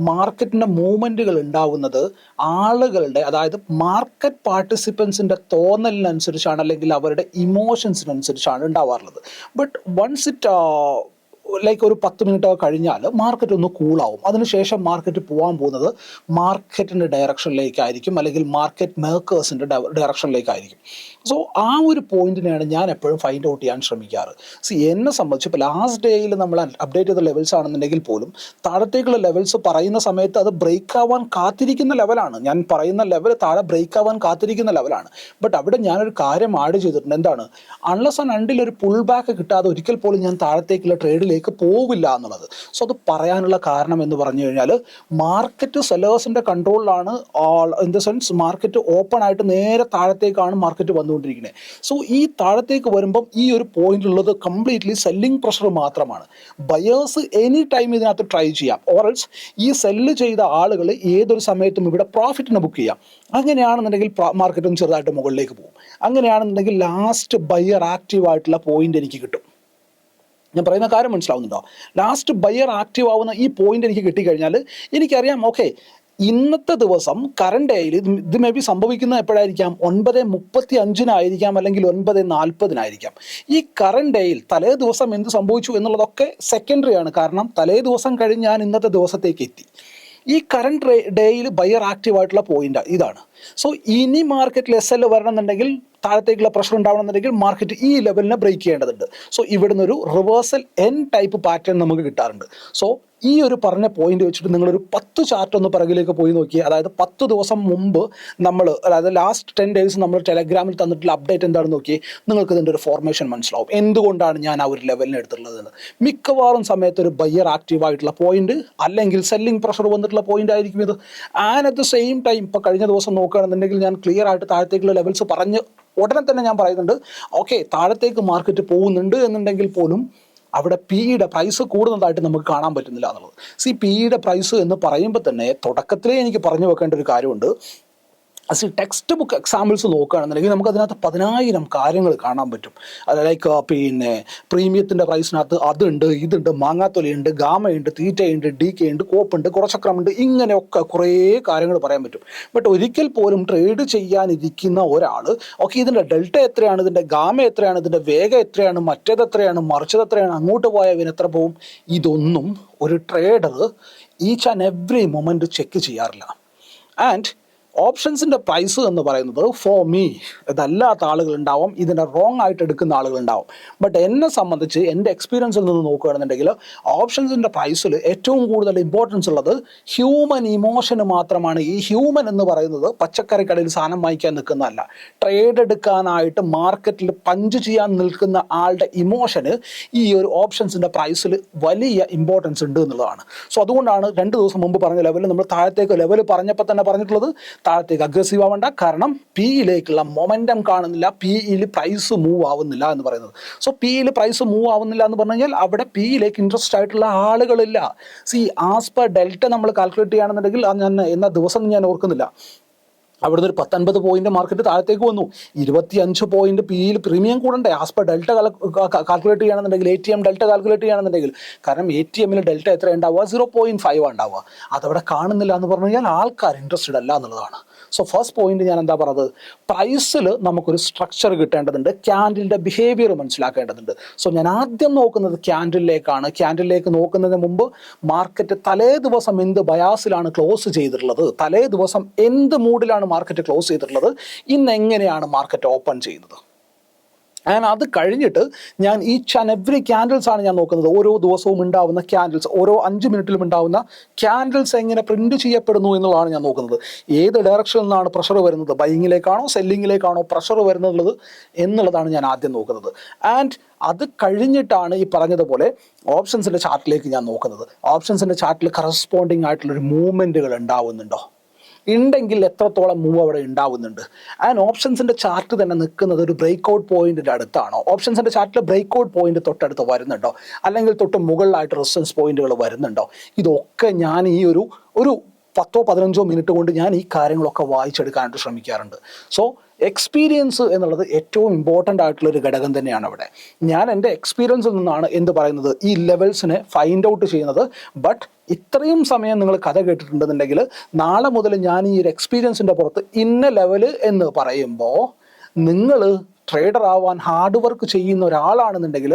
മാർക്കറ്റിൻ്റെ മൂവ്മെൻറ്റുകൾ ഉണ്ടാവുന്നത് ആളുകളുടെ, അതായത് മാർക്കറ്റ് പാർട്ടിസിപ്പൻസിൻ്റെ തോന്നലിനനുസരിച്ചാണ്, അല്ലെങ്കിൽ അവരുടെ ഇമോഷൻസിനനുസരിച്ചാണ് ഉണ്ടാവാറുള്ളത്. ബട്ട് വൺസ് ഇറ്റ് ഒരു 10 മിനിറ്റ് കഴിഞ്ഞാൽ മാർക്കറ്റ് ഒന്ന് കൂളാവും. അതിനുശേഷം മാർക്കറ്റ് പോകാൻ പോകുന്നത് മാർക്കറ്റിൻ്റെ ഡയറക്ഷനിലേക്കായിരിക്കും, അല്ലെങ്കിൽ മാർക്കറ്റ് മേക്കേഴ്സിൻ്റെ ഡയറക്ഷനിലേക്കായിരിക്കും. സോ ആ ഒരു പോയിന്റിനെയാണ് ഞാൻ എപ്പോഴും ഫൈൻഡ് ഔട്ട് ചെയ്യാൻ ശ്രമിക്കാറ്. എന്നെ സംബന്ധിച്ച് ഇപ്പോൾ ലാസ്റ്റ് ഡേയിൽ നമ്മൾ അപ്ഡേറ്റ് ചെയ്ത ലെവൽസ് ആണെന്നുണ്ടെങ്കിൽ പോലും താഴത്തേക്കുള്ള ലെവൽസ് പറയുന്ന സമയത്ത് അത് ബ്രേക്ക് ആവാൻ കാത്തിരിക്കുന്ന ലെവലാണ്. ഞാൻ പറയുന്ന ലെവൽ താഴെ ബ്രേക്ക് ആവാൻ കാത്തിരിക്കുന്ന ലെവലാണ്. ബട്ട് അവിടെ ഞാനൊരു കാര്യം ആഡ് ചെയ്തിട്ടുണ്ട്. എന്താണ്? അൺലെസ് ആൻഡ് അണ്ടിൽ ഒരു പുൾ ബാക്ക് കിട്ടാതെ ഒരിക്കൽ പോലും ഞാൻ താഴത്തേക്കുള്ള ട്രേഡിലേക്ക് പോവില്ല എന്നുള്ളത്. സോ അത് പറയാനുള്ള കാരണം എന്ന് പറഞ്ഞു കഴിഞ്ഞാൽ, മാർക്കറ്റ് സെല്ലേഴ്സിൻ്റെ കൺട്രോളിലാണ്. In the sense market open ആയിട്ട് നേരെ താഴത്തേക്കാണ് മാർക്കറ്റ് വന്നുകൊണ്ടിരിക്കുന്നത്. സോ ഈ താഴത്തേക്ക് വരുമ്പം ഈ ഒരു പോയിന്റ് ഉള്ളത് കംപ്ലീറ്റ്ലി സെല്ലിംഗ് പ്രഷർ മാത്രമാണ്. ബയേഴ്സ് എനി ടൈം ഇതിനകത്ത് ട്രൈ ചെയ്യാം, ഓറൽസ് ഈ സെല്ല് ചെയ്ത ആളുകൾ ഏതൊരു സമയത്തും ഇവിടെ പ്രോഫിറ്റിനെ ബുക്ക് ചെയ്യാം. അങ്ങനെയാണെന്നുണ്ടെങ്കിൽ മാർക്കറ്റും ചെറുതായിട്ട് മുകളിലേക്ക് പോകും. അങ്ങനെയാണെന്നുണ്ടെങ്കിൽ ലാസ്റ്റ് ബയർ ആക്റ്റീവ് ആയിട്ടുള്ള പോയിന്റ് എനിക്ക് കിട്ടും. ഞാൻ പറയുന്ന കാര്യം മനസ്സിലാവുന്നുണ്ടോ? ലാസ്റ്റ് ബയർ ആക്റ്റീവ് ആവുന്ന ഈ പോയിന്റ് എനിക്ക് കിട്ടിക്കഴിഞ്ഞാൽ എനിക്കറിയാം, ഓക്കെ, ഇന്നത്തെ ദിവസം കറണ്ട് ഡേയിൽ ഇത് മേ ബി സംഭവിക്കുന്നത് എപ്പോഴായിരിക്കാം? 9:35 അല്ലെങ്കിൽ 9:40 ഈ കറണ്ട് ഡേയിൽ തലേ ദിവസം എന്ത് സംഭവിച്ചു എന്നുള്ളതൊക്കെ സെക്കൻഡറി ആണ്. കാരണം തലേ ദിവസം കഴിഞ്ഞ് ഞാൻ ഇന്നത്തെ ദിവസത്തേക്ക് എത്തി. ഈ കറണ്ട് ഡേയിൽ ബയർ ആക്റ്റീവ് ആയിട്ടുള്ള പോയിന്റ് ഇതാണ്. സോ ഇനി മാർക്കറ്റിൽ SL വരണമെന്നുണ്ടെങ്കിൽ, താഴത്തേക്കുള്ള പ്രഷർ ഉണ്ടാവണമെന്നുണ്ടെങ്കിൽ മാർക്കറ്റ് ഈ ലെവലിനെ ബ്രേക്ക് ചെയ്യേണ്ടതുണ്ട്. സോ ഇവിടുന്ന് ഒരു റിവേഴ്സൽ N ടൈപ്പ് പാറ്റേൺ നമുക്ക് കിട്ടാറുണ്ട്. സോ ഈ ഒരു പറഞ്ഞ പോയിന്റ് വെച്ചിട്ട് നിങ്ങളൊരു 10 ചാർട്ട് ഒന്ന് പിറകിലേക്ക് പോയി നോക്കി. അതായത് 10 ദിവസം മുമ്പ് നമ്മൾ, അതായത് ലാസ്റ്റ് 10 days നമ്മൾ ടെലഗ്രാമിൽ തന്നിട്ടുള്ള അപ്ഡേറ്റ് എന്താണെന്ന് നോക്കി, നിങ്ങൾക്ക് ഇതിൻ്റെ ഒരു ഫോർമേഷൻ മനസ്സിലാവും. എന്തുകൊണ്ടാണ് ഞാൻ ആ ഒരു ലെവലിന് എടുത്തിട്ടുള്ളത്? മിക്കവാറും സമയത്ത് ഒരു ബയ്യർ ആക്റ്റീവ് ആയിട്ടുള്ള പോയിന്റ്, അല്ലെങ്കിൽ സെല്ലിംഗ് പ്രഷർ വന്നിട്ടുള്ള പോയിന്റ് ആയിരിക്കും ഇത്. And at the same time ഇപ്പോൾ കഴിഞ്ഞ ദിവസം നോക്കുകയാണെന്നുണ്ടെങ്കിൽ ഞാൻ ക്ലിയർ ആയിട്ട് താഴത്തേക്കുള്ള ലെവൽസ് പറഞ്ഞ് ഉടനെ തന്നെ ഞാൻ പറയുന്നുണ്ട്, ഓക്കെ, താഴത്തേക്ക് മാർക്കറ്റ് പോകുന്നുണ്ട് എന്നുണ്ടെങ്കിൽ പോലും അവിടെ പിയുടെ പ്രൈസ് കൂടുന്നതായിട്ട് നമുക്ക് കാണാൻ പറ്റുന്നില്ല എന്നുള്ളത്. പിയുടെ പ്രൈസ് എന്ന് പറയുമ്പോൾ തന്നെ തുടക്കത്തിലേ എനിക്ക് പറഞ്ഞു വെക്കേണ്ട ഒരു കാര്യമുണ്ട്. ടെക്സ്റ്റ് ബുക്ക് എക്സാമ്പിൾസ് നോക്കുകയാണെന്നുണ്ടെങ്കിൽ നമുക്ക് അതിനകത്ത് 10,000 കാര്യങ്ങൾ കാണാൻ പറ്റും. അത് ലൈക്ക് പ്രീമിയത്തിൻ്റെ പ്രൈസിനകത്ത് അതുണ്ട്, ഇതുണ്ട്, മാങ്ങാത്തൊലിയുണ്ട്, ഗാമയുണ്ട്, തീറ്റയുണ്ട്, DK ഉണ്ട്, കോപ്പുണ്ട്, കുറച്ചക്രമുണ്ട്, ഇങ്ങനെയൊക്കെ കുറേ കാര്യങ്ങൾ പറയാൻ പറ്റും. ബട്ട് ഒരിക്കൽ പോലും ട്രേഡ് ചെയ്യാനിരിക്കുന്ന ഒരാൾ ഇതിൻ്റെ ഡെൽറ്റ എത്രയാണ്, ഇതിൻ്റെ ഗാമ എത്രയാണ്, ഇതിൻ്റെ വേഗം എത്രയാണ്, മറ്റേത് എത്രയാണ്, മറിച്ചത് എത്രയാണ്, അങ്ങോട്ട് പോയാൽ ഇവൻ എത്ര പോവും, ഇതൊന്നും ഒരു trader each and every moment check ചെയ്യാറില്ല. ആൻഡ് ഓപ്ഷൻസിൻ്റെ പ്രൈസ് എന്ന് പറയുന്നത് ഫോർ മീ ഇതല്ലാത്ത ആളുകളുണ്ടാവും, ഇതിനെ റോങ് ആയിട്ട് എടുക്കുന്ന ആളുകളുണ്ടാവും. ബട്ട് എന്നെ സംബന്ധിച്ച് എൻ്റെ എക്സ്പീരിയൻസിൽ നിന്ന് നോക്കുകയാണെന്നുണ്ടെങ്കിൽ ഓപ്ഷൻസിൻ്റെ പ്രൈസിൽ ഏറ്റവും കൂടുതൽ ഇമ്പോർട്ടൻസ് ഉള്ളത് ഹ്യൂമൻ ഇമോഷന് മാത്രമാണ്. ഈ ഹ്യൂമൻ എന്ന് പറയുന്നത് പച്ചക്കറിക്കടയിൽ സാധനം വാങ്ങിക്കാൻ നിൽക്കുന്നതല്ല, ട്രേഡ് എടുക്കാനായിട്ട് മാർക്കറ്റിൽ പഞ്ച് ചെയ്യാൻ നിൽക്കുന്ന ആളുടെ ഇമോഷന് ഈ ഒരു ഓപ്ഷൻസിൻ്റെ പ്രൈസിൽ വലിയ ഇമ്പോർട്ടൻസ് ഉണ്ട് എന്നുള്ളതാണ്. സോ അതുകൊണ്ടാണ് 2 ദിവസം മുമ്പ് പറഞ്ഞ ലെവലിൽ നമ്മൾ താഴത്തേക്ക് ലെവൽ പറഞ്ഞപ്പോൾ തന്നെ പറഞ്ഞിട്ടുള്ളത് താഴത്തേക്ക് അഗ്രസീവ് ആവേണ്ട, കാരണം പിയിലേക്കുള്ള മൊമെൻറ്റം കാണുന്നില്ല, പിയിൽ പ്രൈസ് മൂവ് ആവുന്നില്ല എന്ന് പറയുന്നത്. പിയിൽ പ്രൈസ് മൂവ് ആവുന്നില്ല എന്ന് പറഞ്ഞു കഴിഞ്ഞാൽ അവിടെ പിയിലേക്ക് ഇൻട്രസ്റ്റ് ആയിട്ടുള്ള ആളുകളില്ല. ആസ് പെർ ഡെൽറ്റ നമ്മൾ കാൽക്കുലേറ്റ് ചെയ്യുകയാണെന്നുണ്ടെങ്കിൽ ഞാൻ എന്ന ദിവസം ഞാൻ ഓർക്കുന്നില്ല, അവിടുന്ന് ഒരു 10-50 പോയിന്റ് മാർക്കറ്റ് താഴത്തേക്ക് വന്നു. 25 പോയിന്റ് പിയിൽ പ്രീമിയം കൂടണ്ടേ ആസ് പെർ ഡെൽറ്റ കാൽക്കുലേറ്റ് ചെയ്യുകയാണെന്നുണ്ടെങ്കിൽ, ATM ഡെൽറ്റ കാൽക്കുലേറ്റ് ചെയ്യുകയാണെന്നുണ്ടെങ്കിൽ. കാരണം ATM ഡെൽറ്റ എത്ര ഉണ്ടാവുക, 0.5 ഉണ്ടാവുക. അതവിടെ കാണുന്നില്ല എന്ന് പറഞ്ഞു കഴിഞ്ഞാൽ ആൾക്കാർ ഇൻട്രസ്റ്റഡ് അല്ല എന്നുള്ളതാണ്. ഫസ്റ്റ് പോയിന്റ് ഞാൻ എന്താ പറഞ്ഞത്, പ്രൈസിൽ നമുക്കൊരു സ്ട്രക്ചർ കിട്ടേണ്ടതുണ്ട്, ക്യാൻഡിലിൻ്റെ ബിഹേവിയർ മനസ്സിലാക്കേണ്ടതുണ്ട്. ഞാൻ ആദ്യം നോക്കുന്നത് ക്യാൻഡിലേക്ക് നോക്കുന്നതിന് മുമ്പ് മാർക്കറ്റ് തലേ ദിവസം എന്ത് ബയാസിലാണ് ക്ലോസ് ചെയ്തിട്ടുള്ളത്, തലേ ദിവസം എന്ത് മൂഡിലാണ് മാർക്കറ്റ് ക്ലോസ് ചെയ്തിട്ടുള്ളത്, ഇന്ന് എങ്ങനെയാണ് മാർക്കറ്റ് ഓപ്പൺ ചെയ്യുന്നത്. അത് കഴിഞ്ഞിട്ട് ഞാൻ ഈച്ച് ആൻഡ് എവറി ക്യാൻഡിൽസ് ആണ് ഞാൻ നോക്കുന്നത്. ഓരോ ദിവസവും ഉണ്ടാവുന്ന ക്യാൻഡിൽസ്, ഓരോ 5 മിനിറ്റിലും ഉണ്ടാവുന്ന ക്യാൻഡിൽസ് എങ്ങനെ പ്രിന്റ് ചെയ്യപ്പെടുന്നു എന്നുള്ളതാണ് ഞാൻ നോക്കുന്നത്. ഏത് ഡയറക്ഷനിൽ നിന്നാണ് പ്രഷർ വരുന്നത്, ബൈയിങ്ങിലേക്കാണോ സെല്ലിങ്ങിലേക്കാണോ പ്രഷർ വരുന്നത് എന്നുള്ളതാണ് ഞാൻ ആദ്യം നോക്കുന്നത്. ആൻഡ് അത് കഴിഞ്ഞിട്ടാണ് ഈ പറഞ്ഞതുപോലെ ഓപ്ഷൻസിൻ്റെ ചാർട്ടിലേക്ക് ഞാൻ നോക്കുന്നത്. ഓപ്ഷൻസിൻ്റെ ചാർട്ടിൽ കറസ്പോണ്ടിങ് ആയിട്ടുള്ളൊരു മൂവ്മെൻറ്റുകൾ ഉണ്ടാവുന്നുണ്ടോ, ഉണ്ടെങ്കിൽ എത്രത്തോളം മൂവ് അവിടെ ഉണ്ടാവുന്നുണ്ട്. ആൻഡ് ഓപ്ഷൻസിൻ്റെ ചാർട്ട് തന്നെ നിൽക്കുന്നത് ഒരു ബ്രേക്ക് ഔട്ട് പോയിന്റിൻ്റെ അടുത്താണോ, ഓപ്ഷൻസിൻ്റെ ചാർട്ടിൽ ബ്രേക്ക് ഔട്ട് പോയിന്റ് തൊട്ടടുത്ത് വരുന്നുണ്ടോ, അല്ലെങ്കിൽ തൊട്ട് മുകളിലായിട്ട് റെസിസ്റ്റൻസ് പോയിന്റുകൾ വരുന്നുണ്ടോ. ഇതൊക്കെ ഞാൻ ഈ ഒരു 10-15 മിനിറ്റ് കൊണ്ട് ഞാൻ ഈ കാര്യങ്ങളൊക്കെ വായിച്ചെടുക്കാനായിട്ട് ശ്രമിക്കാറുണ്ട്. എക്സ്പീരിയൻസ് എന്നുള്ളത് ഏറ്റവും ഇമ്പോർട്ടൻ്റ് ആയിട്ടുള്ളൊരു ഘടകം തന്നെയാണ് അവിടെ. ഞാൻ എൻ്റെ എക്സ്പീരിയൻസിൽ നിന്നാണ് എന്ത് പറയുന്നത്, ഈ ലെവൽസിനെ ഫൈൻഡ് ഔട്ട് ചെയ്യുന്നത്. ബട്ട് ഇത്രയും സമയം നിങ്ങൾ കഥ കേട്ടിട്ടുണ്ടെന്നുണ്ടെങ്കിൽ നാളെ മുതൽ ഞാൻ ഈ ഒരു എക്സ്പീരിയൻസിൻ്റെ പുറത്ത് ഇന്ന ലെവല് എന്ന് പറയുമ്പോൾ നിങ്ങൾ ട്രേഡർ ആവാൻ ഹാർഡ് വർക്ക് ചെയ്യുന്ന ഒരാളാണെന്നുണ്ടെങ്കിൽ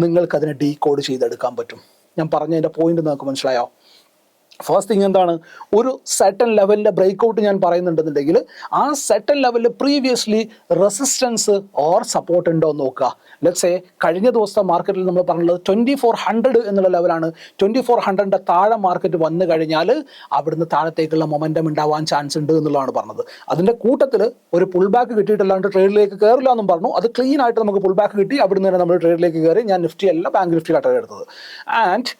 നിങ്ങൾക്കതിനെ ഡീകോഡ് ചെയ്തെടുക്കാൻ പറ്റും. ഞാൻ പറഞ്ഞതിൻ്റെ പോയിന്റ് നിങ്ങൾക്ക് മനസ്സിലായോ? ഫസ്റ്റ് തിങ് എന്താണ്, ഒരു സെർട്ടൺ ലെവലിൻ്റെ ബ്രേക്ക് ഔട്ട് ഞാൻ പറയുന്നുണ്ടെന്നുണ്ടെങ്കിൽ ആ സെർട്ടൺ ലെവലിൽ പ്രീവിയസ്ലി റെസിസ്റ്റൻസ് ഓർ സപ്പോർട്ട് ഉണ്ടോ എന്ന് നോക്കുക. ലെറ്റ്സ് കഴിഞ്ഞ ദിവസത്തെ മാർക്കറ്റിൽ നമ്മൾ പറഞ്ഞത് 2400 എന്നുള്ള ലെവലാണ്. 2400ൻ്റെ താഴെ മാർക്കറ്റ് വന്നു കഴിഞ്ഞാൽ അവിടുന്ന് താഴത്തേക്കുള്ള മൊമെൻറ്റം ഉണ്ടാവാൻ ചാൻസ് ഉണ്ട് എന്നുള്ളതാണ് പറഞ്ഞത്. അതിൻ്റെ കൂട്ടത്തിൽ ഒരു പുൾ ബാക്ക് കിട്ടിയിട്ടല്ലാണ്ട് ട്രേഡിലേക്ക് കയറില്ല എന്നും പറഞ്ഞു. അത് ക്ലീൻ ആയിട്ട് നമുക്ക് പുൾ ബാക്ക് കിട്ടി, അവിടുന്ന് തന്നെ നമ്മൾ ട്രേഡിലേക്ക് കയറി. ഞാൻ നിഫ്റ്റി അല്ല, ബാങ്ക് നിഫ്റ്റി കട്ട എടുത്തത്. ആൻഡ്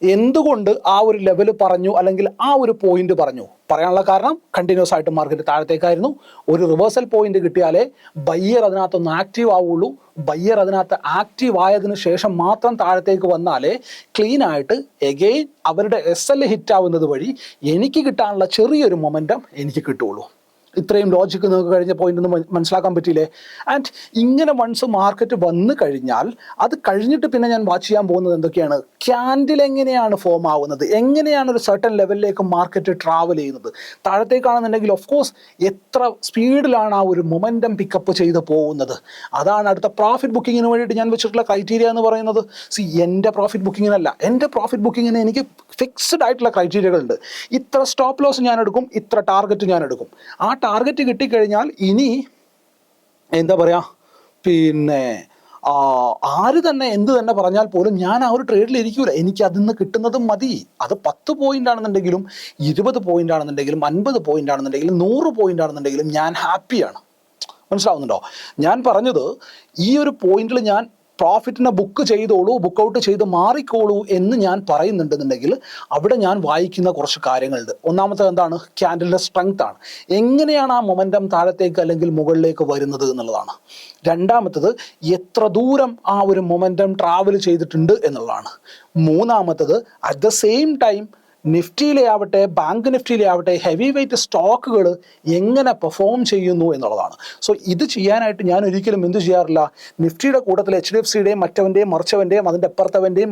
എന്തുകൊണ്ട് ആ ഒരു ലെവൽ പറഞ്ഞു, അല്ലെങ്കിൽ ആ ഒരു പോയിന്റ് പറയാനുള്ള കാരണം കണ്ടിന്യൂസ് ആയിട്ട് മാർക്കറ്റ് താഴത്തേക്കായിരുന്നു. ഒരു റിവേഴ്സൽ പോയിന്റ് കിട്ടിയാലേ ബയ്യർ അതിനകത്തൊന്ന് ആക്റ്റീവ് ആവുള്ളൂ. ബയ്യർ അതിനകത്ത് ആക്റ്റീവ് ആയതിനു ശേഷം മാത്രം താഴത്തേക്ക് വന്നാലേ ക്ലീൻ ആയിട്ട് എഗെയിൻ അവരുടെ SL ഹിറ്റ് ആവുന്നത് വഴി എനിക്ക് കിട്ടാനുള്ള ചെറിയൊരു മൊമെൻറ്റം എനിക്ക് കിട്ടുള്ളൂ. ഇത്രയും ലോജിക്ക് നിങ്ങൾക്ക് കഴിഞ്ഞ പോയിന്റ് ഒന്ന് മനസ്സിലാക്കാൻ പറ്റിയില്ലേ? ആൻഡ് ഇങ്ങനെ വൺസ് മാർക്കറ്റ് വന്നു കഴിഞ്ഞാൽ അത് കഴിഞ്ഞിട്ട് പിന്നെ ഞാൻ വാച്ച് ചെയ്യാൻ പോകുന്നത് എന്തൊക്കെയാണ്, ക്യാൻഡിൽ എങ്ങനെയാണ് ഫോം ആവുന്നത്, എങ്ങനെയാണ് ഒരു സർട്ടൻ ലെവലിലേക്ക് മാർക്കറ്റ് ട്രാവൽ ചെയ്യുന്നത്. താഴത്തേക്കാണെന്നുണ്ടെങ്കിൽ ഓഫ് കോഴ്സ് എത്ര സ്പീഡിലാണ് ആ ഒരു മൊമെൻറ്റം പിക്കപ്പ് ചെയ്ത് പോകുന്നത്. അതാണ് അടുത്ത പ്രോഫിറ്റ് ബുക്കിങ്ങിന് വേണ്ടിയിട്ട് ഞാൻ വെച്ചിട്ടുള്ള ക്രൈറ്റീരിയ എന്ന് പറയുന്നത്. എൻ്റെ പ്രോഫിറ്റ് ബുക്കിങ്ങിനല്ല, എൻ്റെ പ്രോഫിറ്റ് ബുക്കിങ്ങിന് എനിക്ക് ഫിക്സ്ഡ് ആയിട്ടുള്ള ക്രൈറ്റീരിയകളുണ്ട്. ഇത്ര സ്റ്റോപ്പ് ലോസ് ഞാൻ എടുക്കും, ഇത്ര ടാർഗറ്റ് ഞാൻ എടുക്കും. ആ ടാർഗറ്റ് കിട്ടിക്കഴിഞ്ഞാൽ ഇനി എന്താ പറയുക, ആര് തന്നെ എന്ത് തന്നെ പറഞ്ഞാൽ പോലും ഞാൻ ആ ഒരു ട്രേഡിൽ ഇരിക്കൂല. എനിക്ക് അതിൽ നിന്ന് കിട്ടുന്നത് മതി. അത് 10 പോയിന്റ് ആണെന്നുണ്ടെങ്കിലും 20 പോയിന്റ് ആണെന്നുണ്ടെങ്കിലും 50 പോയിന്റ് ആണെന്നുണ്ടെങ്കിലും 100 പോയിന്റ് ആണെന്നുണ്ടെങ്കിലും ഞാൻ ഹാപ്പിയാണ്. മനസ്സിലാവുന്നുണ്ടോ? ഞാൻ പറഞ്ഞത് ഈ ഒരു പോയിന്റിൽ ഞാൻ പ്രോഫിറ്റിനെ ബുക്ക് ചെയ്തോളൂ, ബുക്ക് ഔട്ട് ചെയ്ത് മാറിക്കോളൂ എന്ന് ഞാൻ പറയുന്നുണ്ടെന്നുണ്ടെങ്കിൽ അവിടെ ഞാൻ വായിക്കുന്ന കുറച്ച് കാര്യങ്ങളുണ്ട്. ഒന്നാമത്തെ എന്താണ്? ക്യാൻഡലിൻ്റെ സ്ട്രെങ്ത് ആണ്. എങ്ങനെയാണ് ആ മൊമെൻറ്റം താഴത്തേക്ക് അല്ലെങ്കിൽ മുകളിലേക്ക് വരുന്നത് എന്നുള്ളതാണ്. രണ്ടാമത്തത് എത്ര ദൂരം ആ ഒരു മൊമെൻറ്റം ട്രാവൽ ചെയ്തിട്ടുണ്ട് എന്നുള്ളതാണ്. മൂന്നാമത്തത് അറ്റ് ദ സെയിം ടൈം നിഫ്റ്റിയിലെ ആവട്ടെ ബാങ്ക് നിഫ്റ്റിയിലെ ആവട്ടെ ഹെവി വെയിറ്റ് സ്റ്റോക്കുകൾ എങ്ങനെ പെർഫോം ചെയ്യുന്നു എന്നുള്ളതാണ്. സോ ഇത് ചെയ്യാനായിട്ട് ഞാൻ ഒരിക്കലും എന്ത് ചെയ്യാറില്ല, നിഫ്റ്റിയുടെ കൂട്ടത്തിൽ HDFCയുടെയും മറ്റവൻ്റെയും മറിച്ചവൻ്റെയും അതിൻ്റെ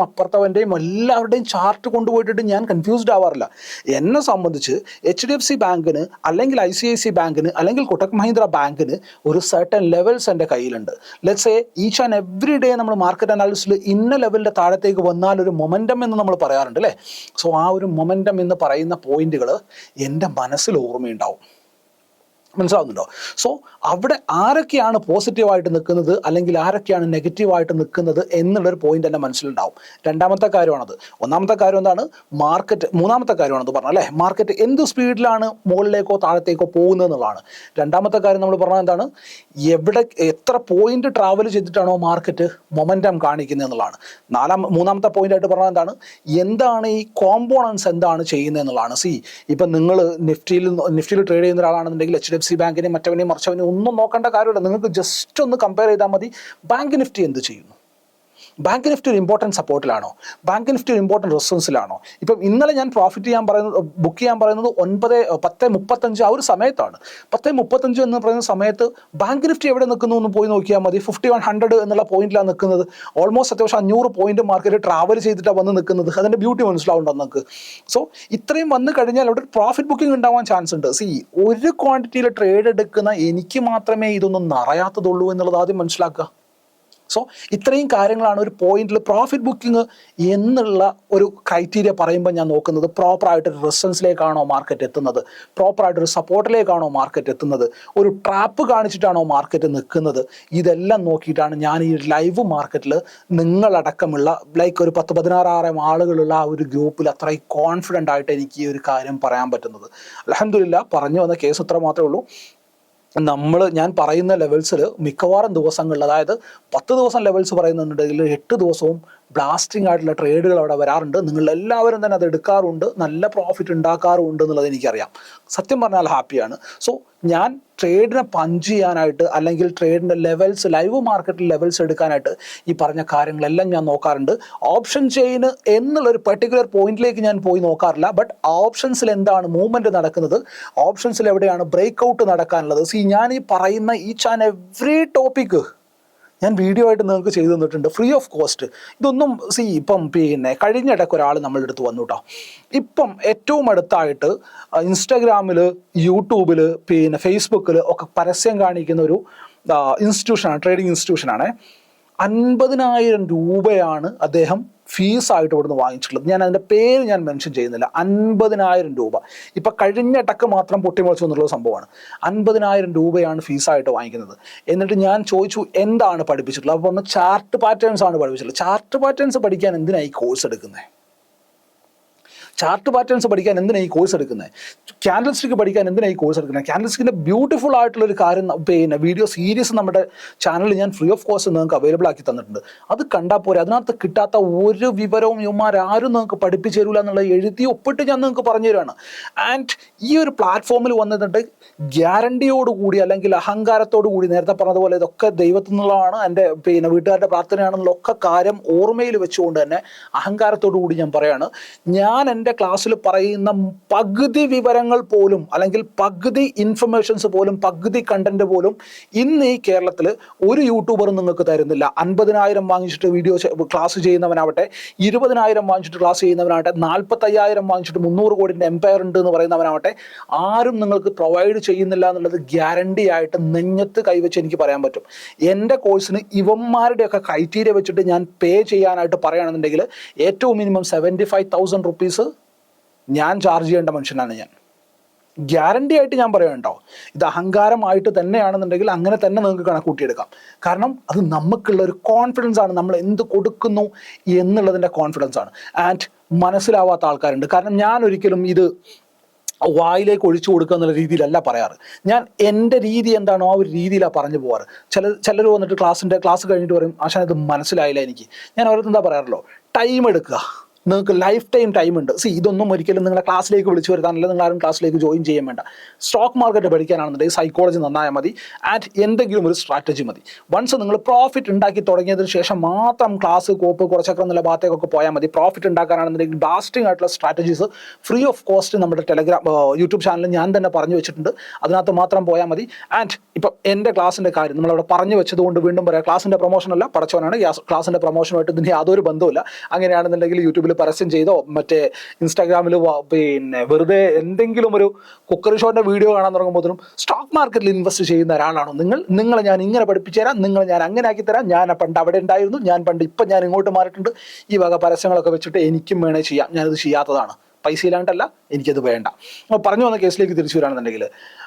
അപ്പുറത്തവൻ്റെയും എല്ലാവരുടെയും ചാർട്ട് കൊണ്ടുപോയിട്ടിട്ട് ഞാൻ കൺഫ്യൂസ്ഡ് ആവാറില്ല. എന്നെ സംബന്ധിച്ച് HDFC ബാങ്കിന് അല്ലെങ്കിൽ ICICI ബാങ്കിന് അല്ലെങ്കിൽ കൊട്ടക് മഹീന്ദ്ര ബാങ്കിന് ഒരു സർട്ടൻ ലെവൽസ് എൻ്റെ കയ്യിലുണ്ട്. Let's say each and every day നമ്മൾ മാർക്കറ്റ് അനാലിസിസിൽ ഇന്ന ലെവലിൻ്റെ താഴത്തേക്ക് വന്നാൽ ഒരു മൊമെൻറ്റം എന്ന് നമ്മൾ പറയാറുണ്ട് അല്ലേ. സോ ആ ഒരു മൊമെൻറ്റം എന്ന് പറയുന്ന പോയിന്റുകൾ എൻ്റെ മനസ്സിൽ ഓർമ്മയുണ്ടാവും. മനസ്സിലാവുന്നുണ്ടോ? സോ അവിടെ ആരൊക്കെയാണ് പോസിറ്റീവായിട്ട് നിൽക്കുന്നത് അല്ലെങ്കിൽ ആരൊക്കെയാണ് നെഗറ്റീവായിട്ട് നിൽക്കുന്നത് എന്നുള്ളൊരു പോയിന്റ് എൻ്റെ മനസ്സിലുണ്ടാവും. രണ്ടാമത്തെ കാര്യമാണത്. ഒന്നാമത്തെ കാര്യം എന്താണ്? മാർക്കറ്റ്. മൂന്നാമത്തെ കാര്യമാണെന്ന് പറഞ്ഞത് അല്ലേ, മാർക്കറ്റ് എന്ത് സ്പീഡിലാണ് മുകളിലേക്കോ താഴത്തേക്കോ പോകുന്നത് എന്നുള്ളതാണ്. രണ്ടാമത്തെ കാര്യം നമ്മൾ പറഞ്ഞത് എന്താണ്? എത്ര പോയിന്റ് ട്രാവൽ ചെയ്തിട്ടാണോ മാർക്കറ്റ് മൊമെൻറ്റം കാണിക്കുന്നത് എന്നുള്ളതാണ്. മൂന്നാമത്തെ പോയിന്റായിട്ട് പറഞ്ഞത് എന്താണ് ഈ കോമ്പോണൻസ് എന്താണ് ചെയ്യുന്നത് എന്നുള്ളതാണ്. ഇപ്പം നിങ്ങൾ നിഫ്റ്റിയിൽ ട്രേഡ് ചെയ്യുന്ന ഒരാളാണെന്നുണ്ടെങ്കിൽ HDFC ബാങ്കിനെയും മറ്റവനെയും മറിച്ചവനെയും ഒന്നും നോക്കേണ്ട കാര്യമില്ല. നിങ്ങൾക്ക് ജസ്റ്റ് ഒന്ന് കമ്പയർ ചെയ്താൽ മതി. ബാങ്ക് നിഫ്റ്റി എന്ത് ചെയ്യുന്നു? ബാങ്ക് നിഫ്റ്റി ഒരു ഇമ്പോർട്ടൻറ്റ് സപ്പോർട്ടിലാണോ? ബാങ്ക് നിഫ്റ്റി ഒരു ഇമ്പോർട്ടൻറ്റ് റെസിസ്റ്റൻസിലാണോ? ഇപ്പം ഇന്നലെ ഞാൻ ബുക്ക് ചെയ്യാൻ പറയുന്നത് 10:35 ആ ഒരു സമയത്താണ്. 10:35 എന്ന് പറയുന്ന സമയത്ത് ബാങ്ക് നിഫ്റ്റി എവിടെ നിൽക്കുന്നു എന്ന് പോയി നോക്കിയാൽ മതി. 5100 എന്നുള്ള പോയിന്റിലാണ് നിൽക്കുന്നത്. ഓൾമോസ്റ്റ് അത്യാവശ്യം 500 പോയിന്റ് മാർക്കറ്റ് ട്രാവൽ ചെയ്തിട്ടാണ് വന്ന് നിൽക്കുന്നത്. അതിൻ്റെ ബ്യൂട്ടി മനസ്സിലാവുണ്ടോ നിങ്ങൾക്ക്? സോ ഇത്രയും വന്നു കഴിഞ്ഞാൽ അവിടെ പ്രോഫിറ്റ് ബുക്കിംഗ് ഉണ്ടാവാൻ ചാൻസ് ഉണ്ട്. ഒരു ക്വാണ്ടിറ്റിയിൽ ട്രേഡ് എടുക്കുന്ന എനിക്ക് മാത്രമേ ഇതൊന്നും അറിയാത്തതുള്ളൂ എന്നുള്ളത് ആദ്യം മനസ്സിലാക്കുക. സോ ഇത്രയും കാര്യങ്ങളാണ് ഒരു പോയിന്റിൽ പ്രോഫിറ്റ് ബുക്കിംഗ് എന്നുള്ള ഒരു ക്രൈറ്റീരിയ പറയുമ്പോൾ ഞാൻ നോക്കുന്നത്. പ്രോപ്പറായിട്ടൊരു റെസിസ്റ്റൻസിലേക്കാണോ മാർക്കറ്റ് എത്തുന്നത്? പ്രോപ്പറായിട്ടൊരു സപ്പോർട്ടിലേക്കാണോ മാർക്കറ്റ് എത്തുന്നത്? ഒരു ട്രാപ്പ് കാണിച്ചിട്ടാണോ മാർക്കറ്റ് നിൽക്കുന്നത്? ഇതെല്ലാം നോക്കിയിട്ടാണ് ഞാൻ ഈ ലൈവ് മാർക്കറ്റിൽ നിങ്ങളടക്കമുള്ള ഒരു 10-16 ആളുകളുള്ള ആ ഒരു ഗ്രൂപ്പിൽ അത്രയും കോൺഫിഡൻ്റ് ആയിട്ട് എനിക്ക് ഈ ഒരു കാര്യം പറയാൻ പറ്റുന്നത്. അൽഹംദുലില്ലാ പറഞ്ഞു വന്ന കേസ് ഇത്ര മാത്രമേ ഉള്ളൂ. ഞാൻ പറയുന്ന ലെവൽസിൽ മിക്കവാറും ദിവസങ്ങളിൽ, അതായത് 10 ദിവസം ലെവൽസ് പറയുന്നുണ്ടെങ്കിൽ 8 ദിവസവും ബ്ലാസ്റ്റിംഗ് ആയിട്ടുള്ള ട്രേഡുകൾ അവിടെ വരാറുണ്ട്. നിങ്ങളെല്ലാവരും തന്നെ അത് എടുക്കാറുണ്ട്, നല്ല പ്രോഫിറ്റ് ഉണ്ടാക്കാറുണ്ട് എന്നുള്ളത് എനിക്കറിയാം. സത്യം പറഞ്ഞാൽ ഹാപ്പിയാണ്. സോ ഞാൻ ട്രേഡിനെ പഞ്ച് ചെയ്യാനായിട്ട് അല്ലെങ്കിൽ ട്രേഡിൻ്റെ ലെവൽസ്, ലൈവ് മാർക്കറ്റിൽ ലെവൽസ് എടുക്കാനായിട്ട് ഈ പറഞ്ഞ കാര്യങ്ങളെല്ലാം ഞാൻ നോക്കാറുണ്ട്. ഓപ്ഷൻ ചെയിൻ എന്നുള്ളൊരു പെർട്ടിക്കുലർ പോയിന്റിലേക്ക് ഞാൻ പോയി നോക്കാറില്ല. ബട്ട് ഓപ്ഷൻസിൽ എന്താണ് മൂവ്മെൻറ്റ് നടക്കുന്നത്, ഓപ്ഷൻസിൽ എവിടെയാണ് ബ്രേക്ക് ഔട്ട് നടക്കാനുള്ളത്. ഞാൻ ഈ പറയുന്ന ഈച്ച് ആൻഡ് എവറി ടോപ്പിക്ക് ഞാൻ വീഡിയോ ആയിട്ട് നിങ്ങൾക്ക് ചെയ്തു തന്നിട്ടുണ്ട്, ഫ്രീ ഓഫ് കോസ്റ്റ്. ഇതൊന്നും ഇപ്പം കഴിഞ്ഞിടയ്ക്ക് ഒരാൾ നമ്മളുടെ അടുത്ത് വന്നു കേട്ടോ. ഇപ്പം ഏറ്റവും അടുത്തായിട്ട് ഇൻസ്റ്റാഗ്രാമിൽ, യൂട്യൂബിൽ, ഫേസ്ബുക്കിൽ ഒക്കെ പരസ്യം കാണിക്കുന്ന ഒരു ഇൻസ്റ്റിറ്റ്യൂഷനാണ്, ട്രേഡിംഗ് ഇൻസ്റ്റിറ്റ്യൂഷനാണ്. 50,000 രൂപയാണ് അദ്ദേഹം ഫീസായിട്ട് ഇവിടുന്ന് വാങ്ങിച്ചിട്ടുള്ളത്. ഞാൻ അതിൻ്റെ പേര് ഞാൻ മെൻഷൻ ചെയ്യുന്നില്ല. 50,000 രൂപ. ഇപ്പം കഴിഞ്ഞിടക്ക് മാത്രം പൊട്ടിമുളച്ചു എന്നുള്ള സംഭവമാണ്. 50,000 രൂപയാണ് ഫീസായിട്ട് വാങ്ങിക്കുന്നത്. എന്നിട്ട് ഞാൻ ചോദിച്ചു എന്താണ് പഠിപ്പിച്ചിട്ടുള്ളത്. അപ്പോൾ പറഞ്ഞ ചാർട്ട് പാറ്റേൺസ് ആണ് പഠിപ്പിച്ചിട്ടുള്ളത്. ചാർട്ട് പാറ്റേൺസ് പഠിക്കാൻ എന്തിനാണ് ഈ കോഴ്സ് എടുക്കുന്നത്? ചാർട്ട് പാറ്റേൺസ് പഠിക്കാൻ എന്തിനാണ് ഈ കോഴ്സ് എടുക്കുന്നത്? ക്യാൻഡിൽ സ്റ്റിക്ക് പഠിക്കാൻ എന്തിനാണ് ഈ കോഴ്സ് എടുക്കുന്നത്? ക്യാൻഡിൽ സ്റ്റിക്കിൻ്റെ ബ്യൂട്ടിഫുൾ ആയിട്ടുള്ളൊരു കാര്യം വീഡിയോ സീരീസ് നമ്മുടെ ചാനലിൽ ഞാൻ ഫ്രീ ഓഫ് കോസ്റ്റ് നിങ്ങൾക്ക് അവൈലബിൾ ആക്കി തന്നിട്ടുണ്ട്. അത് കണ്ടാൽ പോരെ. അതിനകത്ത് കിട്ടാത്ത ഒരു വിവരവും ഇവന്മാരാരും നിങ്ങൾക്ക് പഠിപ്പിച്ചു തരില്ല എന്നുള്ളത് എഴുതി ഒപ്പിട്ട് ഞാൻ നിങ്ങൾക്ക് പറഞ്ഞു തരികയാണ്. ആൻഡ് ഈ ഒരു പ്ലാറ്റ്ഫോമിൽ വന്നിട്ട് ഗ്യാരണ്ടിയോടുകൂടി അല്ലെങ്കിൽ അഹങ്കാരത്തോടു കൂടി, നേരത്തെ പറഞ്ഞതുപോലെ ഇതൊക്കെ ദൈവത്തിൽ നിന്നുള്ളതാണ്, എൻ്റെ വീട്ടുകാരുടെ പ്രാർത്ഥനയാണെന്നുള്ളൊക്കെ കാര്യം ഓർമ്മയിൽ വെച്ചുകൊണ്ട് തന്നെ അഹങ്കാരത്തോടു കൂടി ഞാൻ പറയാണ്, ഞാൻ എൻ്റെ ക്ലാസ്സിൽ പറയുന്ന പകുതി വിവരങ്ങൾ പോലും അല്ലെങ്കിൽ പകുതി ഇൻഫർമേഷൻസ് പോലും പകുതി കണ്ടന്റ് പോലും ഇന്ന് ഈ കേരളത്തിൽ ഒരു യൂട്യൂബറും നിങ്ങൾക്ക് തരുന്നില്ല. 50,000 വാങ്ങിച്ചിട്ട് വീഡിയോ ക്ലാസ് ചെയ്യുന്നവനാവട്ടെ, 20,000 വാങ്ങിച്ചിട്ട് ക്ലാസ് ചെയ്യുന്നവനാവട്ടെ, 45,000 വാങ്ങിച്ചിട്ട് 300 കോടിൻ്റെ എംപയർ ഉണ്ട് എന്ന് പറയുന്നവനാവട്ടെ, ആരും നിങ്ങൾക്ക് പ്രൊവൈഡ് ചെയ്യുന്നില്ല എന്നുള്ളത് ഗ്യാരണ്ടി ആയിട്ട് നെഞ്ഞത്ത് കൈവച്ച് എനിക്ക് പറയാൻ പറ്റും. എൻ്റെ കോഴ്സിന് ഇവന്മാരുടെയൊക്കെ ക്രൈറ്റീരിയ വെച്ചിട്ട് ഞാൻ പേ ചെയ്യാനായിട്ട് പറയുകയാണെന്നുണ്ടെങ്കിൽ ഏറ്റവും മിനിമം 75,000 റുപ്പീസ് ഞാൻ ചാർജ് ചെയ്യേണ്ട മനുഷ്യനാണ് ഞാൻ. ഗ്യാരണ്ടി ആയിട്ട് ഞാൻ പറയുന്നുണ്ടോ. ഇത് അഹങ്കാരമായിട്ട് തന്നെയാണെന്നുണ്ടെങ്കിൽ അങ്ങനെ തന്നെ നിങ്ങൾക്ക് കണക്കൂട്ടിയെടുക്കാം. കാരണം അത് നമുക്കുള്ള ഒരു കോൺഫിഡൻസ് ആണ്, നമ്മൾ എന്ത് കൊടുക്കുന്നു എന്നുള്ളതിൻ്റെ കോൺഫിഡൻസ് ആണ്. ആൻഡ് മനസ്സിലാവാത്ത ആൾക്കാരുണ്ട്. കാരണം ഞാൻ ഒരിക്കലും ഇത് വായിലേക്ക് ഒഴിച്ചു കൊടുക്കുക എന്നുള്ള രീതിയിലല്ല പറയാറ്. ഞാൻ എൻ്റെ രീതി എന്താണോ ആ ഒരു രീതിയിലാണ് പറഞ്ഞു പോകാറ്. ചിലർ വന്നിട്ട് ക്ലാസ് കഴിഞ്ഞിട്ട് പറയും, ആശാൻ ഇത് മനസ്സിലായില്ല എനിക്ക്. ഞാൻ അവർക്ക് എന്താ പറയാറല്ലോ, ടൈം എടുക്കുക, നിങ്ങൾക്ക് ലൈഫ് ടൈം ഉണ്ട്. ഇതൊന്നും ഒരിക്കലും നിങ്ങളെ ക്ലാസ്സിലേക്ക് വിളിച്ചു വരുത്താനല്ല, നിങ്ങൾ ആരും ക്ലാസ്സിലേക്ക് ജോയിൻ ചെയ്യാൻ വേണ്ട. സ്റ്റോക്ക് മാർക്കറ്റ് പഠിക്കാനാണെന്നുണ്ടെങ്കിൽ സൈക്കോളജി നന്നായാൽ മതി, ആൻഡ് എന്തെങ്കിലും ഒരു സ്ട്രാറ്റജി മതി. വൺസ് നിങ്ങൾ പ്രോഫിറ്റ് ഉണ്ടാക്കി തുടങ്ങിയതിന് ശേഷം മാത്രം ക്ലാസ് കോപ്പ് കുറച്ചൊക്കെ എന്നുള്ള ഭാഗത്തേക്കൊക്കെ പോയാൽ മതി. പ്രോഫിറ്റ് ഉണ്ടാക്കാനാണെന്നുണ്ടെങ്കിൽ ബാസ്റ്റിംഗ് ആയിട്ടുള്ള സ്ട്രാറ്റജീസ് ഫ്രീ ഓഫ് കോസ്റ്റ് നമ്മുടെ യൂട്യൂബ് ചാനലിൽ ഞാൻ തന്നെ പറഞ്ഞു വെച്ചിട്ടുണ്ട്. അതിനകത്ത് മാത്രം പോയാൽ മതി. ആൻഡ് ഇപ്പം എൻ്റെ ക്ലാസ്സിൻ്റെ കാര്യം നമ്മളവിടെ പറഞ്ഞു വെച്ചതുകൊണ്ട് വീണ്ടും പറയാം, ക്ലാസ്സിൻ്റെ പ്രൊമോഷൻ അല്ല, പടച്ചവനാണ്. ക്ലാസ്സിൻ്റെ പ്രൊമോഷനുമായിട്ട് ഇതിന് യാതൊരു ബന്ധവുമില്ല. അങ്ങനെയാണെന്നുണ്ടെങ്കിൽ യൂട്യൂബിൽ പരസ്യം ചെയ്തോ മറ്റേ ഇൻസ്റ്റാഗ്രാമിൽ പിന്നെ വെറുതെ എന്തെങ്കിലും ഒരു കുക്കറി ഷോന്റെ വീഡിയോ കാണാൻ തുടങ്ങുമ്പോഴത്തേനും സ്റ്റോക്ക് മാർക്കറ്റിൽ ഇൻവെസ്റ്റ് ചെയ്യുന്ന ഒരാളാണോ നിങ്ങളെ ഞാൻ ഇങ്ങനെ പഠിപ്പിച്ചു തരാം, നിങ്ങളെ ഞാൻ അങ്ങനെ ആക്കി തരാം, ഞാൻ പണ്ട് അവിടെ ഉണ്ടായിരുന്നു, ഇപ്പം ഞാൻ ഇങ്ങോട്ട് മാറിയിട്ടുണ്ട്, ഈ വക പരസ്യങ്ങളൊക്കെ വെച്ചിട്ട് എനിക്കും വേണേൽ ചെയ്യാം. ഞാനിത് ചെയ്യാത്തതാണ്, പൈസ ഇല്ലാണ്ടല്ല, എനിക്കത് വേണ്ട. അപ്പോൾ പറഞ്ഞു വന്ന കേസിലേക്ക് തിരിച്ചു വരികയാണെന്നുണ്ടെങ്കിൽ,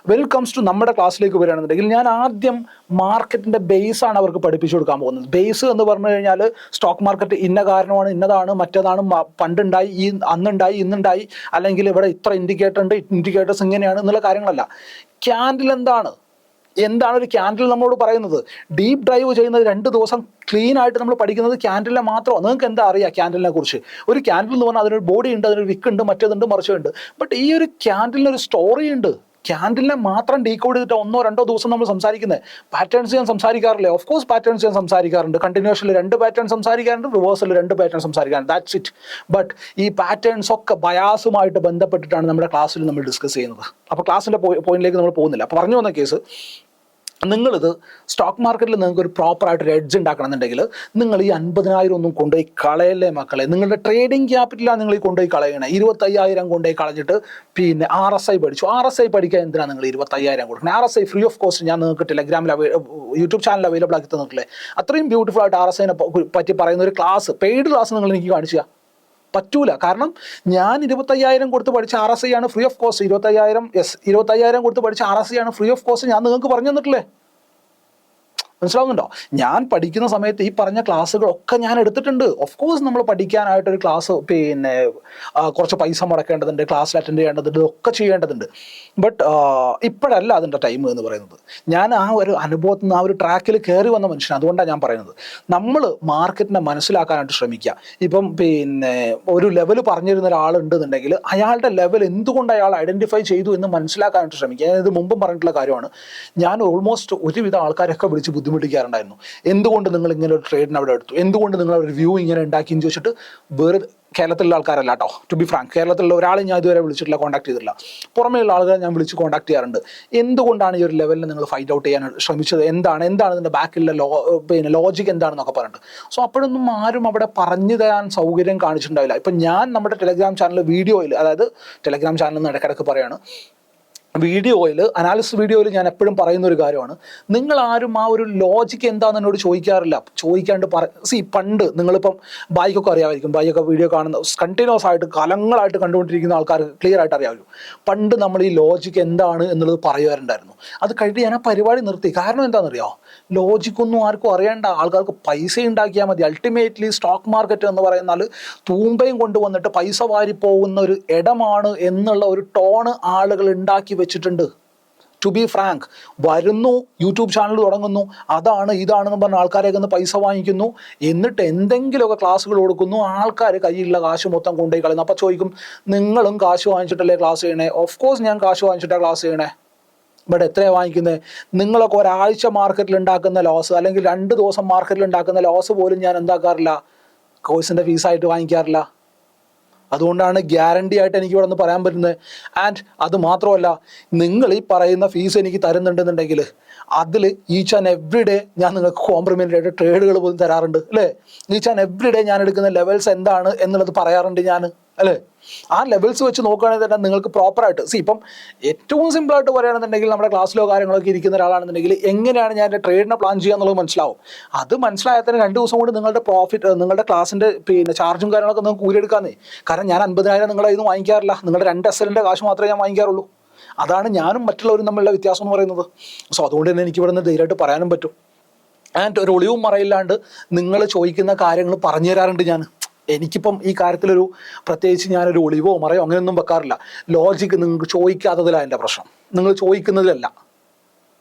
വെൻ ഇറ്റ് കംസ് ടു നമ്മുടെ ക്ലാസ്സിലേക്ക് വരികയാണെന്നുണ്ടെങ്കിൽ, ഞാൻ ആദ്യം മാർക്കറ്റിൻ്റെ ബേസാണ് അവർക്ക് പഠിപ്പിച്ചു കൊടുക്കാൻ പോകുന്നത്. ബേസ് എന്ന് പറഞ്ഞു കഴിഞ്ഞാൽ സ്റ്റോക്ക് മാർക്കറ്റ് ഇന്ന കാരണമാണ്, ഇന്നതാണ്, മറ്റേതാണ്, പണ്ടുണ്ടായി, അന്നുണ്ടായി, ഇന്നുണ്ടായി, അല്ലെങ്കിൽ ഇവിടെ ഇത്ര ഇൻഡിക്കേറ്റർ ഉണ്ട്, ഇൻഡിക്കേറ്റേഴ്സ് ഇങ്ങനെയാണ് എന്നുള്ള കാര്യങ്ങളല്ല. ക്യാൻഡിൽ എന്താണ് ഒരു ക്യാൻഡിൽ നമ്മളോട് പറയുന്നത്? ഡീപ്പ് ഡ്രൈവ് ചെയ്യുന്നത് 2 ദിവസം ക്ലീൻ ആയിട്ട് നമ്മൾ പഠിക്കുന്നത് ക്യാൻഡിലിനെ മാത്രമാണ്. നിങ്ങൾക്ക് എന്താ അറിയാം ക്യാൻഡിലിനെ കുറിച്ച്? ഒരു ക്യാൻഡിൽ എന്ന് പറഞ്ഞാൽ അതിനൊരു ബോഡി ഉണ്ട്, അതിനൊരു വിക്ക് ഉണ്ട്, മറ്റേതുണ്ട്, മറിച്ചുണ്ട്. ബട്ട് ഈ ഒരു ക്യാൻഡിലിനൊരു സ്റ്റോറി ഉണ്ട്. ക്യാൻഡിലിനെ മാത്രം ഡീകോഡ് ചെയ്തിട്ട് 1-2 ദിവസം നമ്മൾ സംസാരിക്കുന്നത്. പാറ്റേൺസ് ഞാൻ സംസാരിക്കാറില്ലേ? ഓഫ് കോഴ്സ് പാറ്റേൺസ് ഞാൻ സംസാരിക്കാറുണ്ട്. കണ്ടിന്യൂഷനിൽ 2 പാറ്റേൺ സംസാരിക്കാറുണ്ട്, റിവേഴ്സിൽ 2 പാറ്റേൺ സംസാരിക്കാറുണ്ട്. That's it. ബട്ട് ഈ പാറ്റേൺസ് ഒക്കെ ബയാസുമായിട്ട് ബന്ധപ്പെട്ടിട്ടാണ് നമ്മുടെ ക്ലാസ്സിൽ നമ്മൾ ഡിസ്കസ് ചെയ്യുന്നത്. അപ്പോൾ ക്ലാസ്സിൻ്റെ പോയിന്റിലേക്ക് നമ്മൾ പോകുന്നില്ല. അപ്പോൾ പറഞ്ഞു വന്ന കേസ്, നിങ്ങളിത് സ്റ്റോക്ക് മാർക്കറ്റിൽ നിങ്ങൾക്ക് ഒരു പ്രോപ്പറായിട്ടൊരു എഡ്ജ് ഉണ്ടാക്കണമെന്നുണ്ടെങ്കിൽ നിങ്ങൾ ഈ 50,000 ഒന്നും കൊണ്ടുപോയി കളയല്ലേ മക്കളെ. നിങ്ങളുടെ ട്രേഡിംഗ് ക്യാപിറ്റലാണ് നിങ്ങൾ ഈ കൊണ്ടുപോയി കളയണേ. 25,000 കൊണ്ടുപോയി കളഞ്ഞിട്ട് പിന്നെ RSI പഠിച്ചു. RSI പഠിക്കാൻ എന്തിനാണ് നിങ്ങൾ 25,000 കൊടുക്കുന്നത്? RSI ഫ്രീ ഓഫ് കോസ്റ്റ് ഞാൻ നിങ്ങൾക്ക് ടെലഗ്രാമിൽ യൂട്യൂബ് ചാനൽ അവൈലബിൾ ആക്കി തന്നിട്ടില്ലേ? അത്രയും ബ്യൂട്ടിഫുൾ ആയിട്ട് RSIനെ പറ്റി പറയുന്ന ഒരു പെയ്ഡ് ക്ലാസ് നിങ്ങൾ എനിക്ക് കാണിച്ചു തരാം. പറ്റൂല. കാരണം ഞാൻ 25,000 കൊടുത്ത് പഠിച്ച RSI ആണ് ഫ്രീ ഓഫ് കോസ്റ്റ്. 25,000 കൊടുത്ത് പഠിച്ച RSI ആണ് ഫ്രീ ഓഫ് കോസ്റ്റ്. ഞാൻ നിങ്ങൾക്ക് പറഞ്ഞു തന്നിട്ടില്ലേ? മനസ്സിലാവുന്നുണ്ടോ? ഞാൻ പഠിക്കുന്ന സമയത്ത് ഈ പറഞ്ഞ ക്ലാസ്സുകളൊക്കെ ഞാൻ എടുത്തിട്ടുണ്ട്. ഓഫ് കോഴ്സ് നമ്മൾ പഠിക്കാനായിട്ടൊരു ക്ലാസ് പിന്നെ കുറച്ച് പൈസ മുടക്കേണ്ടതുണ്ട്, ക്ലാസ്സിൽ അറ്റൻഡ് ചെയ്യേണ്ടതുണ്ട്, ഒക്കെ ചെയ്യേണ്ടതുണ്ട്. ബട്ട് ഇപ്പോഴല്ല അതിൻ്റെ ടൈം എന്ന് പറയുന്നത്. ഞാൻ ആ ഒരു അനുഭവത്തിൽ നിന്ന് ആ ഒരു ട്രാക്കിൽ കയറി വന്ന മനുഷ്യൻ. അതുകൊണ്ടാണ് ഞാൻ പറയുന്നത്, നമ്മൾ മാർക്കറ്റിനെ മനസ്സിലാക്കാനായിട്ട് ശ്രമിക്കുക. ഇപ്പം പിന്നെ ഒരു ലെവൽ പറഞ്ഞിരുന്ന ഒരാളുണ്ടെന്നുണ്ടെങ്കിൽ അയാളുടെ ലെവൽ എന്തുകൊണ്ട് അയാൾ ഐഡൻറ്റിഫൈ ചെയ്തു എന്ന് മനസ്സിലാക്കാനായിട്ട് ശ്രമിക്കുക. ഞാനിത് മുമ്പും പറഞ്ഞിട്ടുള്ള കാര്യമാണ്. ഞാൻ ഓൾമോസ്റ്റ് ഒരുവിധ ആൾക്കാരൊക്കെ വിളിച്ച് ബുദ്ധിമുട്ടിക്കാറുണ്ടായിരുന്നു. എന്തുകൊണ്ട് നിങ്ങൾ ഇങ്ങനെ ഒരു ട്രേഡിന് അവിടെ എടുത്തു, എന്തുകൊണ്ട് നിങ്ങൾ ഒരു വ്യൂ ഇങ്ങനെ ഉണ്ടാക്കിയെന്ന് ചോദിച്ചിട്ട്. വേറെ കേരളത്തിലുള്ള ആൾക്കാരല്ല കേട്ടോ, ടു ബി ഫ്രാങ്ക്. കേരളത്തിലുള്ള ഒരാളെ ഞാൻ ഇതുവരെ വിളിച്ചിട്ടില്ല, കോൺടാക്ട് ചെയ്തിട്ടില്ല. പുറമേയുള്ള ആളുകളെ ഞാൻ വിളിച്ച് കോൺടാക്ട് ചെയ്യാറുണ്ട്. എന്തുകൊണ്ടാണ് ഈ ഒരു ലെവലിൽ നിങ്ങൾ ഫൈൻഡ് ഔട്ട് ചെയ്യാൻ ശ്രമിച്ചത്, എന്താണ് ഇതിൻ്റെ ബാക്കിലുള്ള ലോജിക് എന്താണെന്നൊക്കെ പറഞ്ഞിട്ട്. സോ അപ്പോഴൊന്നും ആരും അവിടെ പറഞ്ഞു തരാൻ സൗകര്യം കാണിച്ചിട്ടുണ്ടാവില്ല. ഇപ്പം ഞാൻ നമ്മുടെ ടെലഗ്രാം ചാനൽ വീഡിയോയിൽ, അതായത് ടെലഗ്രാം ചാനലിൽ നിന്ന് ഇടയ്ക്കിടയ്ക്ക് പറയാണ്, അനാലിസിസ് വീഡിയോയിൽ ഞാൻ എപ്പോഴും പറയുന്ന ഒരു കാര്യമാണ്, നിങ്ങൾ ആരും ആ ഒരു ലോജിക്ക് എന്താണെന്ന് എന്നോട് ചോദിക്കാറില്ല. ചോദിക്കാണ്ട് പണ്ട് നിങ്ങളിപ്പം ബൈക്കൊക്കെ അറിയാമായിരിക്കും, ബൈക്കൊക്കെ വീഡിയോ കാണുന്ന കണ്ടിന്യൂസ് ആയിട്ട് കാലങ്ങളായിട്ട് കണ്ടുകൊണ്ടിരിക്കുന്ന ആൾക്കാർക്ക് ക്ലിയർ ആയിട്ട് അറിയാമല്ലോ. പണ്ട് നമ്മൾ ഈ ലോജിക്ക് എന്താണ് എന്നുള്ളത് പറയുമാറുണ്ടായിരുന്നു. അത് കഴിഞ്ഞ് ഞാൻ ആ പരിപാടി നിർത്തി. കാരണം എന്താണെന്നറിയാമോ? ലോജിക്കൊന്നും ആർക്കും അറിയേണ്ട, ആൾക്കാർക്ക് പൈസ ഉണ്ടാക്കിയാൽ മതി. അൾട്ടിമേറ്റ്ലി സ്റ്റോക്ക് മാർക്കറ്റ് എന്ന് പറയുന്നാൽ തൂമ്പയും കൊണ്ടുവന്നിട്ട് പൈസ വാരിപ്പോകുന്ന ഒരു ഇടമാണ് എന്നുള്ള ഒരു ടോണ് ആളുകൾ ഉണ്ടാക്കി വെച്ചിട്ടുണ്ട്. ടു ബി ഫ്രാങ്ക്, വരുന്നു, യൂട്യൂബ് ചാനൽ തുടങ്ങുന്നു, അതാണ് ഇതാണെന്ന് പറഞ്ഞ ആൾക്കാരെയൊക്കെ ഒന്ന് പൈസ വാങ്ങിക്കുന്നു, എന്നിട്ട് എന്തെങ്കിലുമൊക്കെ ക്ലാസ്സുകൾ കൊടുക്കുന്നു, ആൾക്കാർ കയ്യിലുള്ള കാശ് മൊത്തം കൊണ്ടുപോയി കളയുന്നു. അപ്പോൾ ചോദിക്കും, നിങ്ങളും കാശ് വാങ്ങിച്ചിട്ടല്ലേ ക്ലാസ് ചെയ്യണേ? ഓഫ് കോഴ്സ് ഞാൻ കാശ് വാങ്ങിച്ചിട്ടാണ് ക്ലാസ് ചെയ്യണേ. ബട്ട് എത്രയാണ് വാങ്ങിക്കുന്നത്? നിങ്ങളൊക്കെ ഒരാഴ്ച മാർക്കറ്റിൽ ഉണ്ടാക്കുന്ന ലോസ്, അല്ലെങ്കിൽ 2 ദിവസം മാർക്കറ്റിൽ ഉണ്ടാക്കുന്ന ലോസ് പോലും ഞാൻ എന്താക്കാറില്ല, കോഴ്സിൻ്റെ ഫീസായിട്ട് വാങ്ങിക്കാറില്ല. അതുകൊണ്ടാണ് ഗ്യാരണ്ടി ആയിട്ട് എനിക്ക് ഇവിടെ നിന്ന് പറയാൻ പറ്റുന്നത്. ആൻഡ് അത് മാത്രമല്ല, നിങ്ങൾ ഈ പറയുന്ന ഫീസ് എനിക്ക് തരുന്നുണ്ടെന്നുണ്ടെങ്കിൽ അതിൽ ഈച്ച് ആൻഡ് എവ്രി ഡേ ഞാൻ നിങ്ങൾക്ക് കോംപ്ലിമെൻ്ററി ആയിട്ട് ട്രേഡുകൾ പോലും തരാറുണ്ട്, അല്ലേ? ഈച്ച് ആൻഡ് എവ്രി ഡേ ഞാൻ എടുക്കുന്ന ലെവൽസ് എന്താണ് എന്നുള്ളത് പറയാറുണ്ട് ഞാൻ, അല്ലേ? ആ ലെവൽസ് വെച്ച് നോക്കുകയാണെങ്കിൽ തന്നെ നിങ്ങൾക്ക് പ്രോപ്പറായിട്ട് ഇപ്പം ഏറ്റവും സിമ്പിളായിട്ട് പറയുകയാണെന്നുണ്ടെങ്കിൽ നമ്മുടെ ക്ലാസ്സിലോ കാര്യങ്ങളൊക്കെ ഇരിക്കുന്ന ഒരാളാണെന്നുണ്ടെങ്കിൽ എങ്ങനെയാണ് ഞാൻ എൻ്റെ ട്രേഡിനെ പ്ലാൻ ചെയ്യുക എന്നുള്ളത് മനസ്സിലാവും. അത് മനസ്സിലായാൽ തന്നെ 2 ദിവസം കൊണ്ട് നിങ്ങളുടെ പ്രോഫിറ്റ്, നിങ്ങളുടെ ക്ലാസ്സിൻ്റെ ചാർജും കാര്യങ്ങളൊക്കെ നിങ്ങൾക്ക് കൂലിയെടുക്കാമെന്നേ. കാരണം ഞാൻ 50,000 നിങ്ങളെ ഇതൊന്നും വാങ്ങിക്കാറില്ല, നിങ്ങളുടെ 2 SLൻ്റെ കാശ് മാത്രമേ ഞാൻ വാങ്ങിക്കാറുള്ളൂ. അതാണ് ഞാനും മറ്റുള്ളവരും തമ്മിലുള്ള വ്യത്യാസം എന്ന് പറയുന്നത്. സോ അതുകൊണ്ട് തന്നെ എനിക്ക് ഇവിടെ നിന്ന് ധൈര്യമായിട്ട് പറയാനും പറ്റും. ആൻഡ് ഒരു ഒളിവും മറയില്ലാണ്ട് നിങ്ങൾ ചോദിക്കുന്ന കാര്യങ്ങൾ പറഞ്ഞു തരാറുണ്ട് ഞാൻ. എനിക്കിപ്പം ഈ കാര്യത്തിലൊരു പ്രത്യേകിച്ച് ഞാനൊരു ഒളിവോ മറയോ അങ്ങനെയൊന്നും വെക്കാറില്ല. ലോജിക്ക് നിങ്ങൾക്ക് ചോദിക്കാത്തതിലാണ് എൻ്റെ പ്രശ്നം, നിങ്ങൾ ചോദിക്കുന്നതിലല്ല.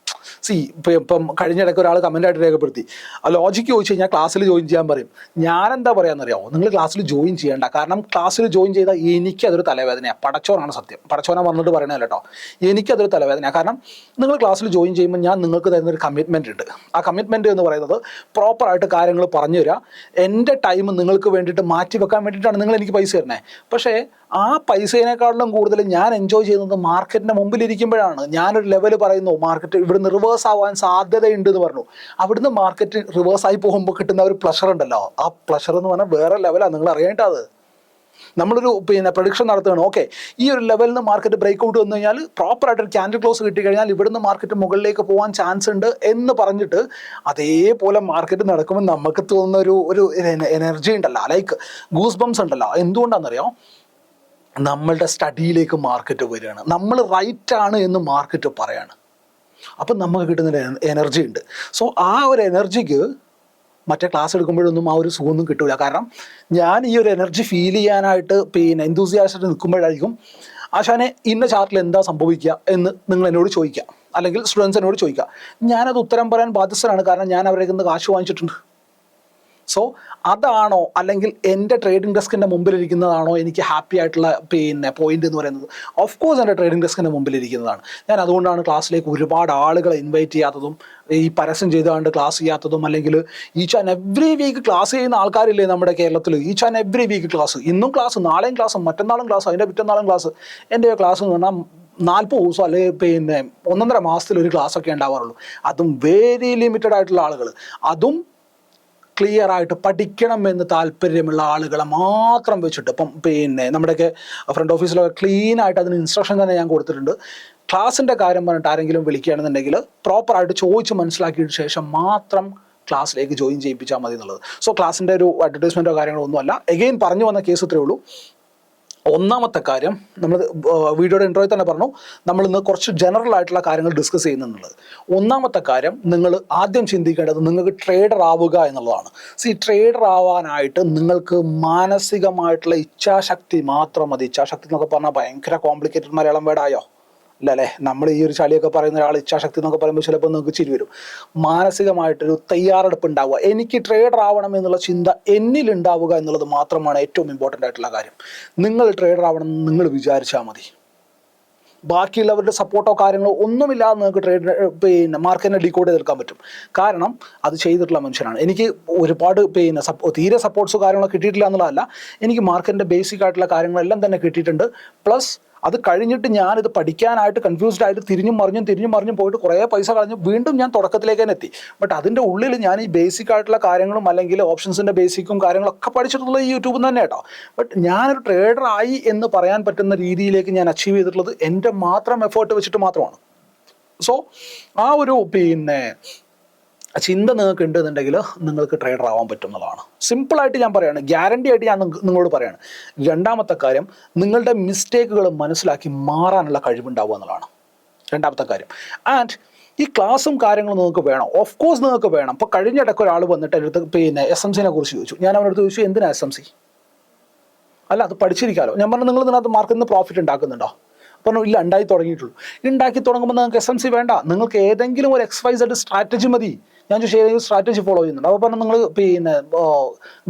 ഇപ്പം കഴിഞ്ഞിടയ്ക്ക് ഒരാൾ കമൻ്റായിട്ട് രേഖപ്പെടുത്തി, ആ ലോജിക്ക് ചോദിച്ചു കഴിഞ്ഞാൽ ക്ലാസ്സിൽ ജോയിൻ ചെയ്യാൻ പറയും. ഞാനെന്താ പറയാമെന്നറിയാമോ? നിങ്ങൾ ക്ലാസ്സിൽ ജോയിൻ ചെയ്യേണ്ട. കാരണം ക്ലാസ്സിൽ ജോയിൻ ചെയ്താൽ എനിക്കതൊരു തലവേദനയാണ്. പടച്ചോനാണ് സത്യം, പടച്ചോനെ വന്നിട്ട് പറയണല്ലോ കേട്ടോ. എനിക്കതൊരു തലവേദനയാണ്. കാരണം നിങ്ങൾ ക്ലാസ്സിൽ ജോയിൻ ചെയ്യുമ്പോൾ ഞാൻ നിങ്ങൾക്ക് തരുന്നൊരു കമ്മിറ്റ്മെൻ്റ് ഉണ്ട്. ആ കമ്മിറ്റ്മെൻറ്റ് എന്ന് പറയുന്നത് പ്രോപ്പറായിട്ട് കാര്യങ്ങൾ പറഞ്ഞു തരിക, എൻ്റെ ടൈം നിങ്ങൾക്ക് വേണ്ടിയിട്ട് മാറ്റി വെക്കാൻ വേണ്ടിയിട്ടാണ് നിങ്ങൾ എനിക്ക് പൈസ തരണേ. പക്ഷേ ആ പൈസേനേക്കാളിലും കൂടുതൽ ഞാൻ എൻജോയ് ചെയ്യുന്നത് മാർക്കറ്റിൻ്റെ മുമ്പിലിരിക്കുമ്പോഴാണ്. ഞാനൊരു ലെവൽ പറയുന്നു, മാർക്കറ്റ് ഇവിടുന്ന് റിവേഴ്സ് ആവാൻ സാധ്യതയുണ്ട് എന്ന് പറഞ്ഞു. അവിടുന്ന് മാർക്കറ്റ് റിവേഴ്സായി പോകുമ്പോൾ കിട്ടുന്ന ഒരു പ്ലഷർ ഉണ്ടല്ലോ, ആ പ്ലഷർ എന്ന് പറഞ്ഞാൽ വേറെ ലെവലാണ്. നിങ്ങൾ അറിയേണ്ടത്. നമ്മളൊരു പ്രഡിക്ഷൻ നടത്തുകയാണ്, ഓക്കെ ഈ ഒരു ലെവലിൽ നിന്ന് മാർക്കറ്റ് ബ്രേക്ക് ഔട്ട് വന്നു കഴിഞ്ഞാൽ പ്രോപ്പറായിട്ടൊരു ക്യാൻഡിൽ ക്ലോസ് കിട്ടിക്കഴിഞ്ഞാൽ ഇവിടുന്ന് മാർക്കറ്റ് മുകളിലേക്ക് പോകാൻ ചാൻസ് ഉണ്ട് എന്ന് പറഞ്ഞിട്ട് അതേപോലെ മാർക്കറ്റ് നടക്കുമ്പോൾ നമുക്ക് തോന്നുന്ന ഒരു എനർജി ഉണ്ടല്ലോ, ലൈക്ക് ഗൂസ് ബംസ് ഉണ്ടല്ലോ. എന്തുകൊണ്ടാണെന്നറിയാം? നമ്മളുടെ സ്റ്റഡിയിലേക്ക് മാർക്കറ്റ് വരികയാണ്, നമ്മൾ റൈറ്റ് ആണ് എന്ന് മാർക്കറ്റ് പറയാണ്. അപ്പം നമുക്ക് കിട്ടുന്ന എനർജി ഉണ്ട്. സോ ആ ഒരു എനർജിക്ക് മറ്റേ ക്ലാസ് എടുക്കുമ്പോഴൊന്നും ആ ഒരു സുഖമൊന്നും കിട്ടില്ല. കാരണം ഞാൻ ഈ ഒരു എനർജി ഫീൽ ചെയ്യാനായിട്ട് എന്തൂസിയാസ്റ്റായിട്ട് നിൽക്കുമ്പോഴായിരിക്കും ആശാനെ ഇന്ന ചാർട്ടിൽ എന്താ സംഭവിക്കുക എന്ന് നിങ്ങൾ എന്നോട് ചോദിക്കുക, അല്ലെങ്കിൽ സ്റ്റുഡൻസ് എന്നോട് ചോദിക്കുക. ഞാനത് ഉത്തരം പറയാൻ ബാധ്യസ്ഥനാണ്, കാരണം ഞാൻ അവരെ നിന്ന് കാശ് വാങ്ങിച്ചിട്ടുണ്ട്. സോ അതാണോ, അല്ലെങ്കിൽ എൻ്റെ ട്രേഡിംഗ് ഡെസ്കിൻ്റെ മുമ്പിലിരിക്കുന്നതാണോ എനിക്ക് ഹാപ്പി ആയിട്ടുള്ള പോയിന്റ് എന്ന് പറയുന്നത്? ഓഫ് കോഴ്സ് എൻ്റെ ട്രേഡിംഗ് ഡെസ്കിൻ്റെ മുമ്പിലിരിക്കുന്നതാണ്. ഞാൻ അതുകൊണ്ടാണ് ക്ലാസ്സിലേക്ക് ഒരുപാട് ആളുകളെ ഇൻവൈറ്റ് ചെയ്യാത്തതും, ഈ പരസ്യം ചെയ്തുകൊണ്ട് ക്ലാസ് ചെയ്യാത്തതും. അല്ലെങ്കിൽ each and every week class ചെയ്യുന്ന ആൾക്കാരില്ലേ നമ്മുടെ കേരളത്തിൽ? Each and every week class, ഇന്നും ക്ലാസ്, നാളെയും ക്ലാസ്, മറ്റന്നാളും ക്ലാസ്, അതിൻ്റെ പിറ്റന്നാളും ക്ലാസ്. എൻ്റെ ക്ലാസ് എന്ന് പറഞ്ഞാൽ 40 ദിവസം അല്ലെങ്കിൽ 1.5 മാസത്തിലൊരു ക്ലാസ്സൊക്കെ ഉണ്ടാവാറുള്ളൂ. അതും വെരി ലിമിറ്റഡ് ആയിട്ടുള്ള ആളുകൾ, അതും ക്ലിയർ ആയിട്ട് പഠിക്കണമെന്ന് താല്പര്യമുള്ള ആളുകളെ മാത്രം വെച്ചിട്ട്. ഇപ്പം നമ്മുടെയൊക്കെ ഫ്രണ്ട് ഓഫീസിലൊക്കെ ക്ലീൻ ആയിട്ട് അതിന് ഇൻസ്ട്രക്ഷൻ തന്നെ ഞാൻ കൊടുത്തിട്ടുണ്ട്. ക്ലാസ്സിൻ്റെ കാര്യം പറഞ്ഞിട്ട് ആരെങ്കിലും വിളിക്കുകയാണെന്നുണ്ടെങ്കിൽ പ്രോപ്പറായിട്ട് ചോദിച്ച് മനസ്സിലാക്കിയതിന് ശേഷം മാത്രം ക്ലാസ്സിലേക്ക് ജോയിൻ ചെയ്യിപ്പിച്ചാൽ മതി എന്നുള്ളത്. സോ ക്ലാസ്സിൻ്റെ ഒരു അഡ്വർടൈസ്മെൻറ്റോ കാര്യങ്ങളോ ഒന്നുമല്ല. എഗെയിൻ പറഞ്ഞു വന്ന കേസ് ഇത്രയേ ഉള്ളൂ. ഒന്നാമത്തെ കാര്യം, നമ്മൾ വീഡിയോയുടെ ഇൻട്രോയിൽ തന്നെ പറഞ്ഞു, നമ്മളിന്ന് കുറച്ച് ജനറൽ ആയിട്ടുള്ള കാര്യങ്ങൾ ഡിസ്കസ് ചെയ്യുന്നുള്ളത്. ഒന്നാമത്തെ കാര്യം, നിങ്ങൾ ആദ്യം ചിന്തിക്കേണ്ടത് നിങ്ങൾക്ക് ട്രേഡർ ആവുക എന്നുള്ളതാണ്. ട്രേഡർ ആവാനായിട്ട് നിങ്ങൾക്ക് മാനസികമായിട്ടുള്ള ഇച്ഛാശക്തി മാത്രം മതി. ഇച്ഛാശക്തി എന്നൊക്കെ പറഞ്ഞാൽ ഭയങ്കര കോംപ്ലിക്കേറ്റഡ് മലയാളം വേർഡായോ? അല്ലേ? നമ്മൾ ഈ ഒരു ചളിയൊക്കെ പറയുന്ന ഒരാൾ ഇച്ഛാശക്തി എന്നൊക്കെ പറയുമ്പോൾ ചിലപ്പോൾ നിങ്ങൾക്ക് ചിരി വരും. മാനസികമായിട്ടൊരു തയ്യാറെടുപ്പ് ഉണ്ടാവുക, എനിക്ക് ട്രേഡർ ആവണം എന്നുള്ള ചിന്ത എന്നിലുണ്ടാവുക എന്നുള്ളത് മാത്രമാണ് ഏറ്റവും ഇമ്പോർട്ടൻ്റ് ആയിട്ടുള്ള കാര്യം. നിങ്ങൾ ട്രേഡർ ആവണം എന്ന് നിങ്ങൾ വിചാരിച്ചാൽ മതി. ബാക്കിയുള്ളവരുടെ സപ്പോർട്ടോ കാര്യങ്ങളോ ഒന്നുമില്ലാതെ നിങ്ങൾക്ക് മാർക്കറ്റിനെ ഡീകോഡ് ചെയ്തെടുക്കാൻ പറ്റും. കാരണം അത് ചെയ്തിട്ടുള്ള മനുഷ്യനാണ്. എനിക്ക് ഒരുപാട് തീരെ സപ്പോർട്ട്സോ കാര്യങ്ങളോ കിട്ടിയിട്ടില്ല എന്നുള്ളതല്ല, എനിക്ക് മാർക്കറ്റിൻ്റെ ബേസിക് ആയിട്ടുള്ള കാര്യങ്ങളെല്ലാം തന്നെ കിട്ടിയിട്ടുണ്ട്. പ്ലസ് അത് കഴിഞ്ഞിട്ട് ഞാനിത് പഠിക്കാനായിട്ട് കൺഫ്യൂസ്ഡ് ആയിട്ട് തിരിഞ്ഞും മറിഞ്ഞും പോയിട്ട് കുറേ പൈസ കളഞ്ഞു വീണ്ടും ഞാൻ തുടക്കത്തിലേക്ക് തന്നെ എത്തി. ബട്ട് അതിൻ്റെ ഉള്ളിൽ ഞാൻ ഈ ബേസിക് ആയിട്ടുള്ള കാര്യങ്ങളും അല്ലെങ്കിൽ ഓപ്ഷൻസിൻ്റെ ബേസിക്കും കാര്യങ്ങളൊക്കെ പഠിച്ചിട്ടുള്ളത് ഈ യൂട്യൂബിൽ നിന്ന് തന്നെ കേട്ടോ. ബട്ട് ഞാനൊരു ട്രേഡർ ആയി എന്ന് പറയാൻ പറ്റുന്ന രീതിയിലേക്ക് ഞാൻ അച്ചീവ് ചെയ്തിട്ടുള്ളത് എൻ്റെ മാത്രം എഫേർട്ട് വെച്ചിട്ട് മാത്രമാണ്. സോ ആ ഒരു ചിന്ത നിങ്ങൾക്ക് ഉണ്ടെന്നുണ്ടെങ്കിൽ നിങ്ങൾക്ക് ട്രേഡർ ആവാൻ പറ്റും എന്നുള്ളതാണ്. സിമ്പിളായിട്ട് ഞാൻ പറയുകയാണ്, ഗ്യാരണ്ടി ആയിട്ട് ഞാൻ നിങ്ങളോട് പറയുകയാണ്. രണ്ടാമത്തെ കാര്യം, നിങ്ങളുടെ മിസ്റ്റേക്കുകൾ മനസ്സിലാക്കി മാറാനുള്ള കഴിവുണ്ടാവുക എന്നുള്ളതാണ് രണ്ടാമത്തെ കാര്യം. ആൻഡ് ഈ ക്ലാസ്സും കാര്യങ്ങളും നിങ്ങൾക്ക് വേണം, ഓഫ് കോഴ്സ് നിങ്ങൾക്ക് വേണം. ഇപ്പോൾ കഴിഞ്ഞിടയ്ക്ക് ഒരാൾ വന്നിട്ട് എൻ്റെ അടുത്ത് SMCനെ കുറിച്ച് ചോദിച്ചു. ഞാൻ അവരുടെ അടുത്ത് ചോദിച്ചു, എന്തിനാ SMC? അല്ല, അത് പഠിച്ചിരിക്കാമല്ലോ. ഞാൻ പറഞ്ഞു, നിങ്ങൾ ഇതിനകത്ത് മാർക്കറ്റിൽ നിന്ന് പ്രോഫിറ്റ് ഉണ്ടാക്കുന്നുണ്ടോ? പറഞ്ഞു, ഇല്ല, ഉണ്ടാക്കി തുടങ്ങിയിട്ടുള്ളൂ. ഉണ്ടാക്കി തുടങ്ങുമ്പോൾ നിങ്ങൾക്ക് SMC വേണ്ട, നിങ്ങൾക്ക് ഏതെങ്കിലും ഒരു XYZ സ്ട്രാറ്റജി മതി. ഞാൻ ചോദിച്ചു, ഏതെങ്കിലും സ്ട്രാറ്റജി ഫോളോ ചെയ്യുന്നുണ്ട്? അപ്പോൾ പറഞ്ഞു, നിങ്ങൾ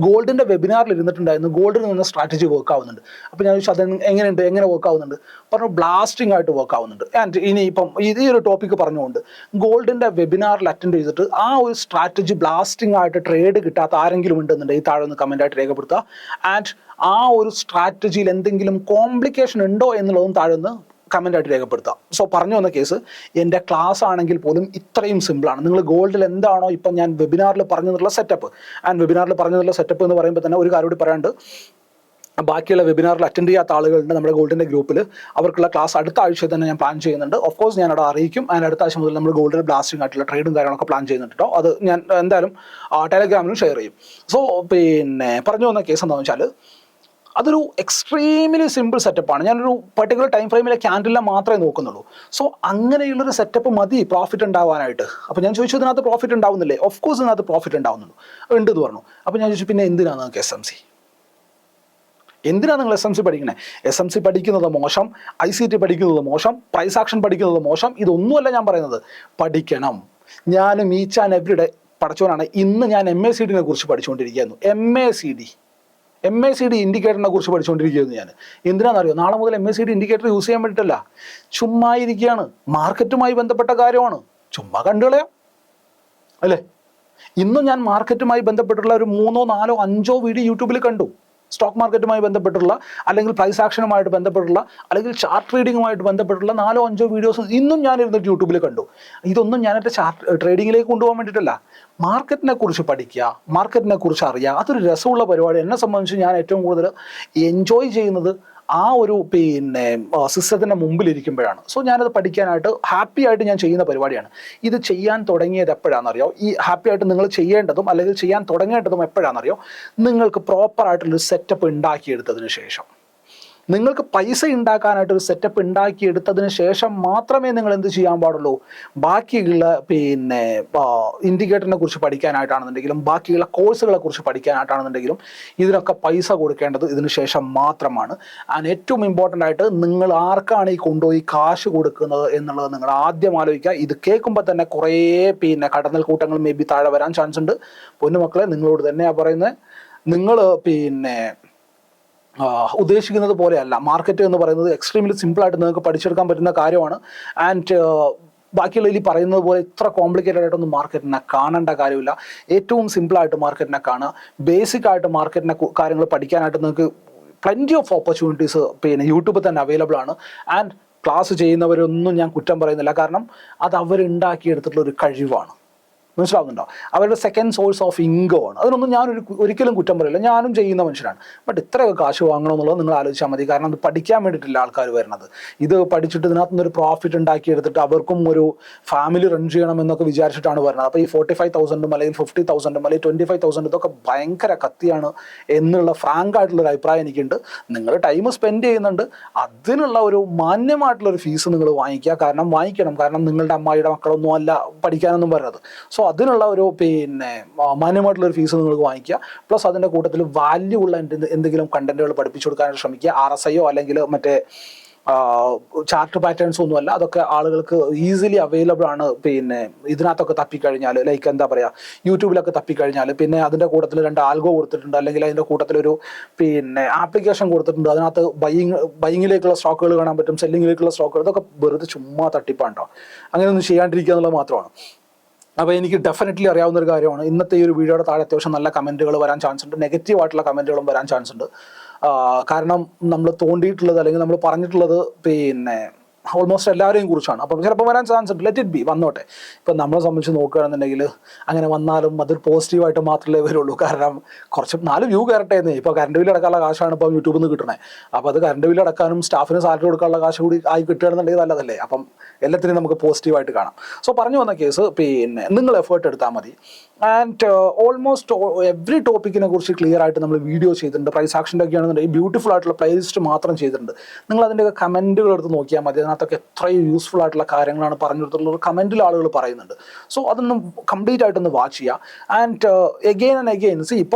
ഗോൾഡിൻ്റെ വെബിനാറിൽ ഇരുന്നിട്ടുണ്ടായിരുന്നു, ഗോൾഡിൽ നിന്ന് സ്ട്രാറ്റജി വർക്ക് ആവുന്നുണ്ട്. അപ്പോൾ ഞാൻ ചോദിച്ചു, അത് എങ്ങനെ വർക്ക് ആവുന്നുണ്ട്? പറഞ്ഞു, ബ്ലാസ്റ്റിംഗ് ആയിട്ട് വർക്ക് ആവുന്നുണ്ട്. ആൻഡ് ഇനി ഇപ്പം ഈ ഒരു ടോപ്പിക്ക് പറഞ്ഞുകൊണ്ട് ഗോൾഡിൻ്റെ വെബിനാറിൽ അറ്റൻഡ് ചെയ്തിട്ട് ആ ഒരു സ്ട്രാറ്റജി ബ്ലാസ്റ്റിംഗ് ആയിട്ട് ട്രേഡ് കിട്ടാത്ത ആരെങ്കിലും ഉണ്ടെന്നുണ്ടെങ്കിൽ താഴെ ഒന്ന് കമൻ്റായിട്ട് രേഖപ്പെടുത്തുക. ആൻഡ് ആ ഒരു സ്ട്രാറ്റജിയിൽ എന്തെങ്കിലും കോംപ്ലിക്കേഷൻ ഉണ്ടോ എന്നുള്ളതും താഴെ ഒന്ന് കമൻ്റായിട്ട് രേഖപ്പെടുത്താം. സോ പറഞ്ഞു വന്ന കേസ്, എൻ്റെ ക്ലാസ് ആണെങ്കിൽ പോലും ഇത്രയും സിമ്പിളാണ്. നിങ്ങൾ ഗോൾഡിൽ എന്താണോ ഇപ്പം ഞാൻ വെബിനാറിൽ പറഞ്ഞതിലുള്ള സെറ്റപ്പ്, ആൻഡ് വെബിനാറിൽ പറഞ്ഞതിലുള്ള സെറ്റപ്പ് എന്ന് പറയുമ്പോൾ തന്നെ ഒരു കാര്യം കൂടി പറയാണ്ട്, ബാക്കിയുള്ള വെബിനാറിൽ അറ്റൻഡ് ചെയ്യാത്ത ആളുകളുണ്ട് നമ്മുടെ ഗോൾഡിൻ്റെ ഗ്രൂപ്പിൽ. അവർക്കുള്ള ക്ലാസ് അടുത്ത ആഴ്ച തന്നെ ഞാൻ പ്ലാൻ ചെയ്യുന്നുണ്ട്. ഓഫ് കോഴ്സ് ഞാൻ അവിടെ അറിയിക്കും. ആൻഡ് അടുത്ത ആഴ്ച മുതൽ നമ്മൾ ഗോൾഡിൽ ബ്ലാസ്റ്റിംഗ് ആയിട്ടുള്ള ട്രേഡും കാര്യങ്ങളൊക്കെ പ്ലാൻ ചെയ്യുന്നുണ്ട് കേട്ടോ. അത് ഞാൻ എന്തായാലും ടെലഗ്രാമിലും ഷെയർ ചെയ്യും. സോ പറഞ്ഞു വന്ന കേസ് എന്താണെന്ന് വെച്ചാൽ, അതൊരു എക്സ്ട്രീംലി സിമ്പിൾ സെറ്റപ്പാണ്. ഞാനൊരു പർട്ടിക്കുലർ ടൈം ഫ്രെയിമിലെ ക്യാൻഡിലിനെ മാത്രമേ നോക്കുന്നുള്ളൂ. സോ അങ്ങനെയുള്ളൊരു സെറ്റപ്പ് മതി പ്രോഫിറ്റ് ഉണ്ടാവാനായിട്ട്. അപ്പോൾ ഞാൻ ചോദിച്ചു, ഇതിനകത്ത് പ്രോഫിറ്റ് ഉണ്ടാവുന്നില്ലേ? ഓഫ് കോഴ്സ് ഇതിനകത്ത് പ്രോഫിറ്റ് ഉണ്ടാവുന്നുള്ളൂ, ഉണ്ട് എന്ന് പറഞ്ഞു. അപ്പോൾ ഞാൻ ചോദിച്ചു, പിന്നെ എന്തിനാണ് നിങ്ങൾക്ക് SMC? എന്തിനാണ് നിങ്ങൾ SMC പഠിക്കണേ? SMC പഠിക്കുന്നത് മോശം, ICT പഠിക്കുന്നത് മോശം, പ്രൈസ് ആക്ഷൻ പഠിക്കുന്നത് മോശം, ഇതൊന്നുമല്ല ഞാൻ പറയുന്നത്. പഠിക്കണം. ഞാനും ഈച്ച് ആൻഡ് എവറി ഡേ പഠിച്ചവനാണ്. ഇന്ന് ഞാൻ MACD കുറിച്ച് പഠിച്ചുകൊണ്ടിരിക്കുകയായിരുന്നു. MACD ഇൻഡിക്കേറ്ററിനെ കുറിച്ച് പഠിച്ചുകൊണ്ടിരിക്കുകയായിരുന്നു ഞാൻ. എന്തിനാണെന്നറിയോ? നാളെ മുതൽ MACD ഇൻഡിക്കേറ്റർ യൂസ് ചെയ്യാൻ വേണ്ടിയിട്ടല്ല, ചുമ്മാ ഇരിക്കുകയാണ്. മാർക്കറ്റുമായി ബന്ധപ്പെട്ട കാര്യമാണ്, ചുമ്മാ കണ്ടുകളയാം അല്ലേ? ഇന്നും ഞാൻ മാർക്കറ്റുമായി ബന്ധപ്പെട്ടുള്ള ഒരു 3, 4, 5 വീഡിയോ യൂട്യൂബിൽ കണ്ടു. സ്റ്റോക്ക് മാർക്കറ്റുമായി ബന്ധപ്പെട്ടുള്ള, അല്ലെങ്കിൽ പ്രൈസ് ആക്ഷനുമായിട്ട് ബന്ധപ്പെട്ടുള്ള, അല്ലെങ്കിൽ ചാർട്ട് റീഡിങ്ങുമായിട്ട് ബന്ധപ്പെട്ടുള്ള 4, 5 വീഡിയോസ് ഇന്നും ഞാൻ ഇരുന്നിട്ട് യൂട്യൂബിൽ കണ്ടു. ഇതൊന്നും ഞാൻ എൻ്റെ ചാർട്ട് ട്രേഡിങ്ങിലേക്ക് കൊണ്ടുപോകാൻ വേണ്ടിയിട്ടല്ല. മാർക്കറ്റിനെ കുറിച്ച് പഠിക്കുക, മാർക്കറ്റിനെ കുറിച്ച് അറിയുക, അതൊരു രസമുള്ള പരിപാടി. എന്നെ സംബന്ധിച്ച് ഞാൻ ഏറ്റവും കൂടുതൽ എൻജോയ് ചെയ്യുന്നത് ആ ഒരു സിസ്റ്റത്തിൻ്റെ മുമ്പിലിരിക്കുമ്പോഴാണ്. സോ ഞാനത് പഠിക്കാനായിട്ട് ഹാപ്പി ആയിട്ട് ഞാൻ ചെയ്യുന്ന പരിപാടിയാണ്. ഇത് ചെയ്യാൻ തുടങ്ങിയത് എപ്പോഴാണെന്നറിയോ? ഈ ഹാപ്പി ആയിട്ട് നിങ്ങൾ ചെയ്യേണ്ടതും അല്ലെങ്കിൽ ചെയ്യാൻ തുടങ്ങേണ്ടതും എപ്പോഴാണെന്നറിയോ? നിങ്ങൾക്ക് പ്രോപ്പറായിട്ടുള്ളൊരു സെറ്റപ്പ് ഉണ്ടാക്കിയെടുത്തതിന് ശേഷം. നിങ്ങൾക്ക് പൈസ ഉണ്ടാക്കാനായിട്ടൊരു സെറ്റപ്പ് ഉണ്ടാക്കിയെടുത്തതിന് ശേഷം മാത്രമേ നിങ്ങൾ എന്ത് ചെയ്യാൻ പാടുള്ളൂ? ബാക്കിയുള്ള ഇൻഡിക്കേറ്ററിനെ കുറിച്ച് പഠിക്കാനായിട്ടാണെന്നുണ്ടെങ്കിലും, ബാക്കിയുള്ള കോഴ്സുകളെ കുറിച്ച് പഠിക്കാനായിട്ടാണെന്നുണ്ടെങ്കിലും ഇതിനൊക്കെ പൈസ കൊടുക്കേണ്ടത് ഇതിന് ശേഷം മാത്രമാണ്. ആൻഡ് ഏറ്റവും ഇമ്പോർട്ടൻ്റ് ആയിട്ട്, നിങ്ങൾ ആർക്കാണ് ഈ കൊണ്ടുപോയി കാശ് കൊടുക്കുന്നത് എന്നുള്ളത് നിങ്ങൾ ആദ്യം ആലോചിക്കുക. ഇത് കേൾക്കുമ്പോൾ തന്നെ കുറേ കടന്നൽ കൂട്ടങ്ങൾ മേ ബി താഴെ വരാൻ ചാൻസ് ഉണ്ട്. പൊന്നുമക്കളെ, നിങ്ങളോട് തന്നെയാണ് പറയുന്നത്. നിങ്ങൾ ഉദ്ദേശിക്കുന്നത് പോലെയല്ല മാർക്കറ്റ് എന്ന് പറയുന്നത്. എക്സ്ട്രീംലി സിമ്പിളായിട്ട് നിങ്ങൾക്ക് പഠിച്ചെടുക്കാൻ പറ്റുന്ന കാര്യമാണ്. ആൻഡ് ബാക്കിയുള്ള ഈ പറയുന്നത് പോലെ ഇത്ര കോംപ്ലിക്കേറ്റഡ് ആയിട്ടൊന്നും മാർക്കറ്റിനെ കാണേണ്ട കാര്യമില്ല. ഏറ്റവും സിമ്പിളായിട്ട് മാർക്കറ്റിനെ കാണുക. ബേസിക് ആയിട്ട് മാർക്കറ്റിനെ കാര്യങ്ങൾ പഠിക്കാനായിട്ട് നിങ്ങൾക്ക് പ്ലെൻറ്റി ഓഫ് ഓപ്പർച്യൂണിറ്റീസ് യൂട്യൂബിൽ തന്നെ അവൈലബിൾ ആണ്. ആൻഡ് ക്ലാസ് ചെയ്യുന്നവരൊന്നും ഞാൻ കുറ്റം പറയുന്നില്ല, കാരണം അത് അവരുണ്ടാക്കിയെടുത്തിട്ടുള്ള ഒരു കഴിവാണ്. മനസ്സിലാവുന്നുണ്ടോ? അവരുടെ സെക്കൻഡ് സോഴ്സ് ഓഫ് ഇൻകം ആണ്. അതിനൊന്നും ഞാൻ ഒരിക്കലും കുറ്റം പറയില്ല. ഞാനും ചെയ്യുന്ന മനുഷ്യനാണ്. ബട്ട് ഇത്രയൊക്കെ കാശ് വാങ്ങണമെന്നുള്ളത് നിങ്ങൾ ആലോചിച്ചാൽ മതി. കാരണം അത് പഠിക്കാൻ വേണ്ടിയിട്ടില്ല ആൾക്കാർ വരുന്നത്. ഇത് പഠിച്ചിട്ട് ഇതിനകത്ത് നിന്നൊരു പ്രോഫിറ്റ് ഉണ്ടാക്കിയെടുത്തിട്ട് അവർക്കും ഒരു ഫാമിലി റൺ ചെയ്യണം എന്നൊക്കെ വിചാരിച്ചിട്ടാണ് വരുന്നത്. അപ്പോൾ ഈ 45,000 അല്ലെങ്കിൽ 50,000 അല്ലെങ്കിൽ 25,000 ഇതൊക്കെ ഭയങ്കര കത്തിയാണ് എന്നുള്ള ഫ്രാങ്ക് ആയിട്ടുള്ളൊരു അഭിപ്രായം എനിക്കുണ്ട്. നിങ്ങൾ ടൈം സ്പെൻഡ് ചെയ്യുന്നുണ്ട്, അതിനുള്ള ഒരു മാന്യമായിട്ടുള്ളൊരു ഫീസ് നിങ്ങൾ വാങ്ങിക്കുക. കാരണം നിങ്ങളുടെ അമ്മായിയുടെ മക്കളൊന്നും അല്ല പഠിക്കാനൊന്നും വരുന്നത്. സോ അതിനുള്ള ഒരു മാന്യമായിട്ടുള്ളൊരു ഫീസ് നിങ്ങൾക്ക് വാങ്ങിക്കുക. പ്ലസ് അതിൻ്റെ കൂട്ടത്തിൽ വാല്യൂ ഉള്ള എന്തെങ്കിലും കണ്ടന്റുകൾ പഠിപ്പിച്ചു കൊടുക്കാനായിട്ട് ശ്രമിക്കുക. RSI അല്ലെങ്കിൽ മറ്റേ ചാർട്ട് പാറ്റേൺസ് ഒന്നുമല്ല, അതൊക്കെ ആളുകൾക്ക് ഈസിലി അവൈലബിൾ ആണ്. ഇതിനകത്തൊക്കെ തപ്പിക്കഴിഞ്ഞാൽ, ലൈക്ക് എന്താ പറയുക, യൂട്യൂബിലൊക്കെ തപ്പിക്കഴിഞ്ഞാൽ, പിന്നെ അതിൻ്റെ കൂട്ടത്തിൽ 2 ആൽഗോ കൊടുത്തിട്ടുണ്ട്, അല്ലെങ്കിൽ അതിൻ്റെ കൂട്ടത്തിലൊരു ആപ്ലിക്കേഷൻ കൊടുത്തിട്ടുണ്ട്. അതിനകത്ത് ബൈയിങ്ങിലേക്കുള്ള സ്റ്റോക്കുകൾ കാണാൻ പറ്റും, സെല്ലിങ്ങിലേക്കുള്ള സ്റ്റോക്കുകൾ. ഇതൊക്കെ വെറുതെ ചുമ്മാ തട്ടിപ്പാണ്ടോ. അങ്ങനെയൊന്നും ചെയ്യാണ്ടിരിക്കുക എന്നുള്ളത് മാത്രമാണ്. അപ്പോൾ എനിക്ക് ഡെഫിനറ്റ്ലി അറിയാവുന്ന ഒരു കാര്യമാണ്. ഇന്നത്തെ ഈ ഒരു വീഡിയോയുടെ താഴെ അത്യാവശ്യം നല്ല കമൻറ്റുകൾ വരാൻ ചാൻസ് ഉണ്ട്, നെഗറ്റീവായിട്ടുള്ള കമൻറ്റുകളും വരാൻ ചാൻസ് ഉണ്ട്. കാരണം നമ്മൾ തോണ്ടിയിട്ടുള്ളത് അല്ലെങ്കിൽ നമ്മൾ പറഞ്ഞിട്ടുള്ളത് ഓൾമോസ്റ്റ് എല്ലാവരെയും കുറിച്ചാണ്. അപ്പം ചിലപ്പോൾ വരാൻ ചാൻസ് ഉണ്ട്. ലെറ്റ് ഇറ്റ് ബി, വന്നോട്ടെ. ഇപ്പം നമ്മളെ സംബന്ധിച്ച് നോക്കുകയാണെന്നുണ്ടെങ്കിൽ അങ്ങനെ വന്നാലും അതൊരു പോസിറ്റീവായിട്ട് മാത്രമേ വരുള്ളൂ. കാരണം കുറച്ച് 4 വ്യൂ കയറട്ടെ എന്ന്. ഇപ്പോൾ കറണ്ട് ബില്ല് അടക്കാനുള്ള കാശാണ് ഇപ്പോൾ യൂട്യൂബിൽ നിന്ന് കിട്ടണേ. അപ്പോൾ അത് കറണ്ട് ബില്ല് അടക്കാനും സ്റ്റാഫിന് സാലറി കൊടുക്കാനുള്ള കാശ് കൂടി ആയി കിട്ടുകയാണെന്നുണ്ടെങ്കിൽ നല്ലതല്ലേ? അപ്പം എല്ലാത്തിനും നമുക്ക് പോസിറ്റീവായിട്ട് കാണാം. സോ പറഞ്ഞു വന്ന കേസ്, നിങ്ങൾ എഫേർട്ട് എടുത്താൽ മതി. ആൻഡ് ഓൾമോസ്റ്റ് എവറി ടോപ്പിക്കിനെ കുറിച്ച് ക്ലിയർ ആയിട്ട് നമ്മൾ വീഡിയോ ചെയ്തിട്ടുണ്ട്. പ്രൈസ് ആക്ഷൻ്റെ ഒക്കെ ആണെന്നുണ്ടെങ്കിൽ ബ്യൂട്ടിഫുൾ ആയിട്ടുള്ള പ്ലേലിസ്റ്റ് മാത്രം ചെയ്തിട്ടുണ്ട്. നിങ്ങൾ അതിൻ്റെയൊക്കെ കമൻറ്റുകൾ എടുത്ത് നോക്കിയാൽ മതി. അതിനകത്തൊക്കെ എത്രയും യൂസ്ഫുൾ ആയിട്ടുള്ള കാര്യങ്ങളാണ് പറഞ്ഞിട്ടുള്ളത്. കമൻറ്റിൽ ആളുകൾ പറയുന്നുണ്ട്. സോ അതൊന്നും കംപ്ലീറ്റ് ആയിട്ടൊന്ന് വാച്ച് ചെയ്യുക. ആൻഡ് എഗെയിൻ ആൻഡ് എഗെയിൻ